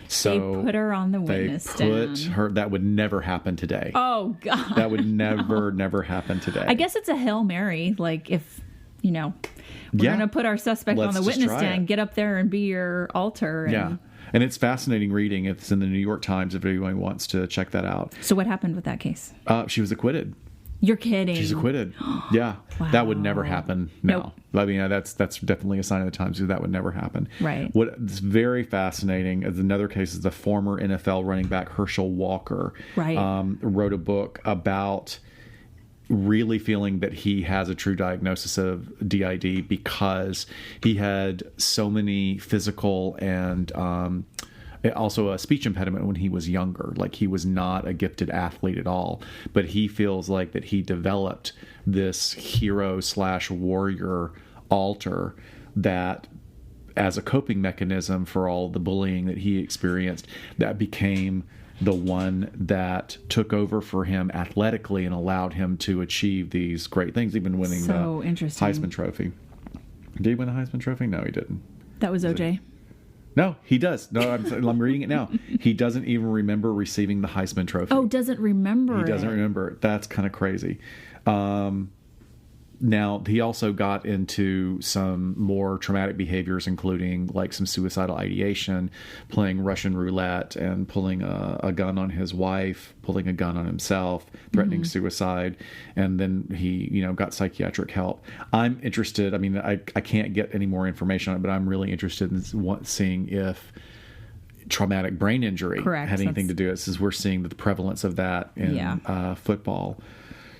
So they put her on the witness stand. That would never happen today. Oh God, that would never happen today. I guess it's a Hail Mary. Like if we're going to put our suspect on the witness stand, get up there and be your alter. And, and it's fascinating reading. It's in the New York Times if anyone wants to check that out. So what happened with that case? She was acquitted. You're kidding. She's acquitted. Yeah. Wow. That would never happen now. Nope. I mean, that's definitely a sign of the times. That would never happen. Right. What's very fascinating is another case is the former NFL running back Herschel Walker. Right. Wrote a book about really feeling that he has a true diagnosis of DID because he had so many physical and also a speech impediment when he was younger. Like he was not a gifted athlete at all, but he feels like that he developed this hero/warrior alter that as a coping mechanism for all the bullying that he experienced, that became the one that took over for him athletically and allowed him to achieve these great things, even winning the Heisman Trophy. Did he win the Heisman Trophy? No, he didn't. That was OJ. No, he does. No, I'm reading it now. He doesn't even remember receiving the Heisman Trophy. Oh, doesn't remember it. He doesn't remember it. That's kind of crazy. Now, he also got into some more traumatic behaviors, including like some suicidal ideation, playing Russian roulette and pulling a gun on his wife, pulling a gun on himself, threatening suicide. And then he, got psychiatric help. I'm interested. I mean, I can't get any more information on it, but I'm really interested in seeing if traumatic brain injury had anything to do with it, since we're seeing the prevalence of that in football.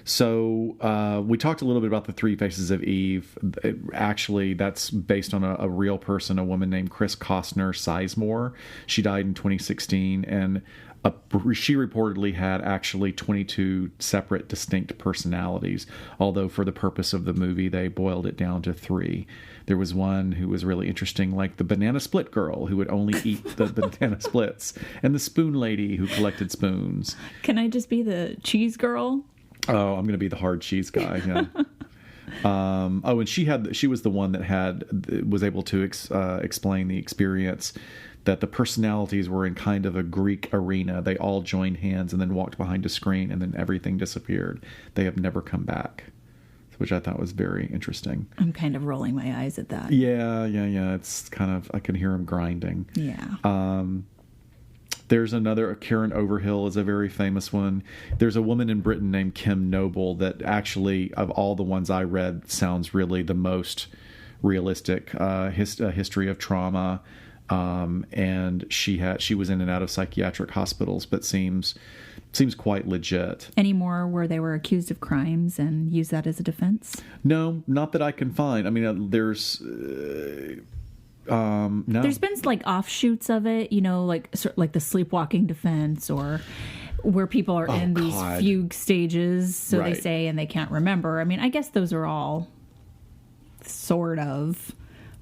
So we talked a little bit about the Three Faces of Eve. Actually, that's based on a real person, a woman named Chris Costner Sizemore. She died in 2016, and she reportedly had actually 22 separate, distinct personalities, although for the purpose of the movie, they boiled it down to 3. There was one who was really interesting, like the banana split girl who would only eat the banana splits, and the spoon lady who collected spoons. Can I just be the cheese girl? Oh, I'm going to be the hard cheese guy. Yeah. And she was the one that was able to explain the experience that the personalities were in kind of a Greek arena. They all joined hands and then walked behind a screen, and then everything disappeared. They have never come back, which I thought was very interesting. I'm kind of rolling my eyes at that. Yeah. It's kind of, I can hear them grinding. Yeah. There's another, Karen Overhill is a very famous one. There's a woman in Britain named Kim Noble that actually, of all the ones I read, sounds really the most realistic. History of trauma, and she was in and out of psychiatric hospitals, but seems quite legit. Any more where they were accused of crimes and use that as a defense? No, not that I can find. I mean, there's... no. There's been like offshoots of it, like the sleepwalking defense, or where people are in these fugue stages, so they say, and they can't remember. I mean, I guess those are all sort of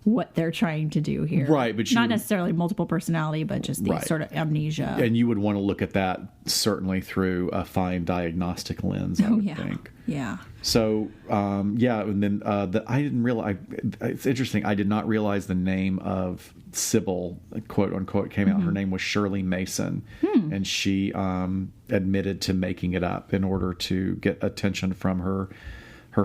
what they're trying to do here. Right, but not necessarily multiple personality, but just the sort of amnesia. And you would want to look at that certainly through a fine diagnostic lens, I would think. Yeah. So, and then I didn't realize, it's interesting, I did not realize the name of Sybil, quote unquote, came out. Her name was Shirley Mason, and she admitted to making it up in order to get attention from her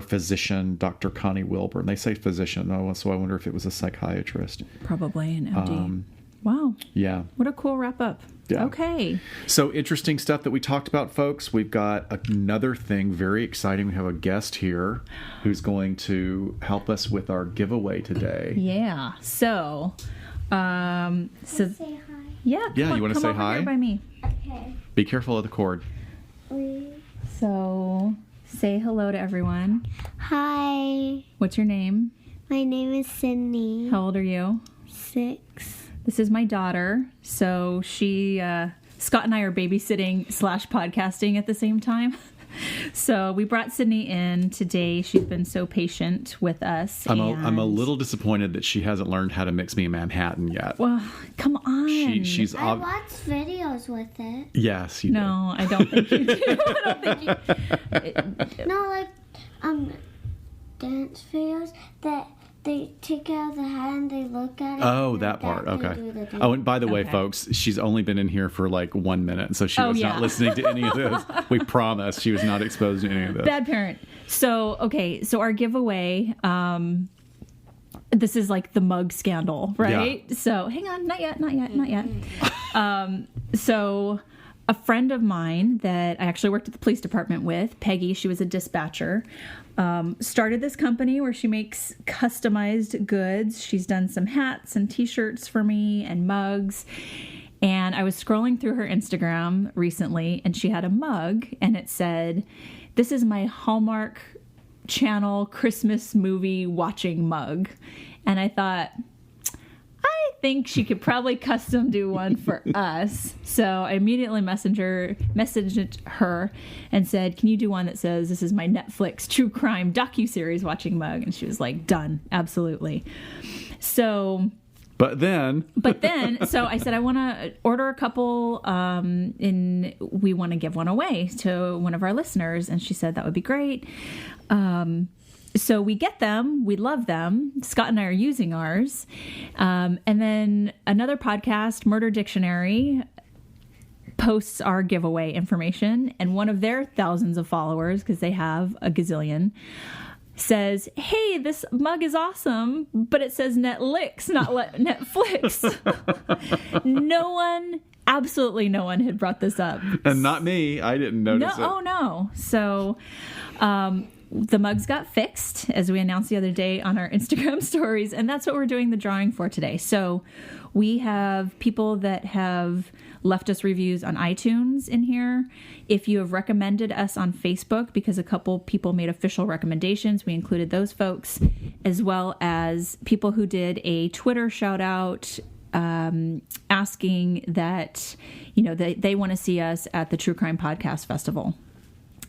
physician, Dr. Connie Wilburn. They say physician, so I wonder if it was a psychiatrist. Probably an MD. Wow. Yeah. What a cool wrap up. Yeah. Okay. So interesting stuff that we talked about, folks. We've got another thing very exciting. We have a guest here who's going to help us with our giveaway today. Yeah. So, say hi. Yeah. Yeah. You want to say over hi? Here by me. Okay. Be careful of the cord. So, say hello to everyone. Hi. What's your name? My name is Sydney. How old are you? 6. This is my daughter. So Scott and I are babysitting / podcasting at the same time. So we brought Sydney in today. She's been so patient with us. I'm a little disappointed that she hasn't learned how to mix me a Manhattan yet. Well, come on. She's I watch videos with it. Yes, you do. No, I don't think you do. I don't think you. No, like dance videos that they take out the hat and they look at it. Oh, and that part. they Okay. do the dance. Oh, and by the way, Okay. folks, she's only been in here for like 1 minute, so she Oh, was yeah. not listening to any of this. We promise she was not exposed to any of this. Bad parent. So, okay. So our giveaway, this is like the mug scandal, right? Yeah. So hang on. Not yet. So a friend of mine that I actually worked at the police department with, Peggy, she was a dispatcher, started this company where she makes customized goods. She's done some hats and t-shirts for me and mugs. And I was scrolling through her Instagram recently and she had a mug and it said, "This is my Hallmark Channel Christmas movie watching mug." And I thought, I think she could probably custom do one for us. So I immediately messaged her and said, "Can you do one that says this is my Netflix true crime docuseries watching mug?" And she was like, "Done, absolutely." So But then, so I said, I want to order a couple, and we want to give one away to one of our listeners. And she said that would be great. So we get them. We love them. Scott and I are using ours. And then another podcast, Murder Dictionary, posts our giveaway information. And one of their thousands of followers, because they have a gazillion, says, "Hey, this mug is awesome, but it says Netflix, not Netflix." Absolutely no one had brought this up. and not me, I didn't notice it. Oh no. So the mugs got fixed, as we announced the other day on our Instagram stories, and that's what we're doing the drawing for today. So we have people that have left us reviews on iTunes in here. If you have recommended us on Facebook, because a couple people made official recommendations, we included those folks, as well as people who did a Twitter shout out asking that, they want to see us at the True Crime Podcast Festival.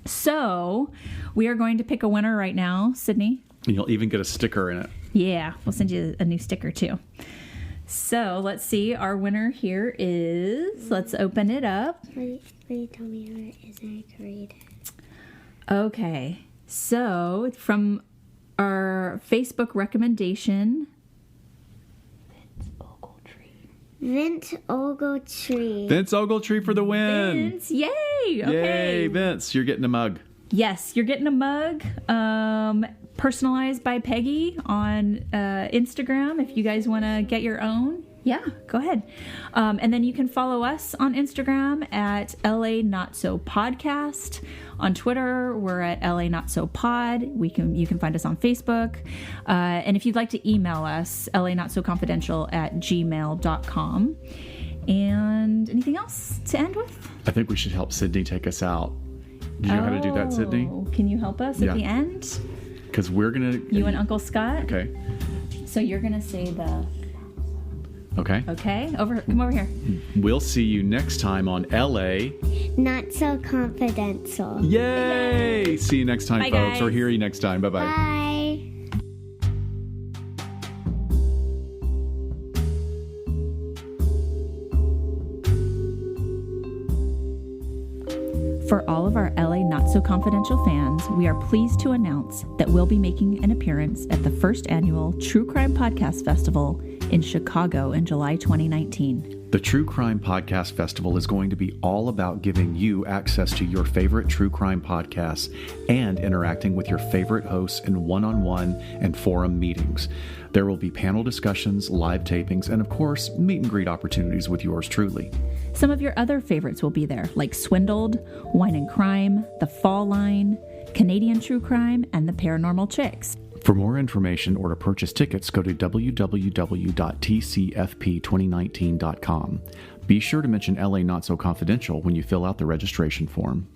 So we are going to pick a winner right now. Sydney? And you'll even get a sticker in it. Yeah, we'll send you a new sticker too. So let's see. Our winner here is, let's open it up. Will you tell me who it is and I can read it? Okay. So from our Facebook recommendation, Vince Ogletree. Vince Ogletree for the win. Vince, yay! Okay. Yay, Vince, you're getting a mug. Yes, you're getting a mug, personalized by Peggy on Instagram. If you guys want to get your own, yeah, go ahead. And then you can follow us on Instagram at LA Not So Podcast. On Twitter, we're at LA Not So Pod. You can find us on Facebook. And if you'd like to email us, lanotsoconfidential@gmail.com. And anything else to end with? I think we should help Sydney take us out. Do you know how to do that, Sydney? Can you help us Yeah. at the end? Because we're going to... You and Uncle Scott? Okay. So you're going to say the... Okay. Okay. Come over here. We'll see you next time on LA. Not So Confidential. Yay! See you next time, Bye, folks. guys. Or hear you next time. Bye-bye. Bye. For all of our LA Not So Confidential fans, we are pleased to announce that we'll be making an appearance at the first annual True Crime Podcast Festival in Chicago in July 2019. The True Crime Podcast Festival is going to be all about giving you access to your favorite true crime podcasts and interacting with your favorite hosts in one-on-one and forum meetings. There will be panel discussions, live tapings, and of course, meet and greet opportunities with yours truly. Some of your other favorites will be there, like Swindled, Wine and Crime, The Fall Line, Canadian True Crime, and The Paranormal Chicks. For more information or to purchase tickets, go to www.tcfp2019.com. Be sure to mention LA Not So Confidential when you fill out the registration form.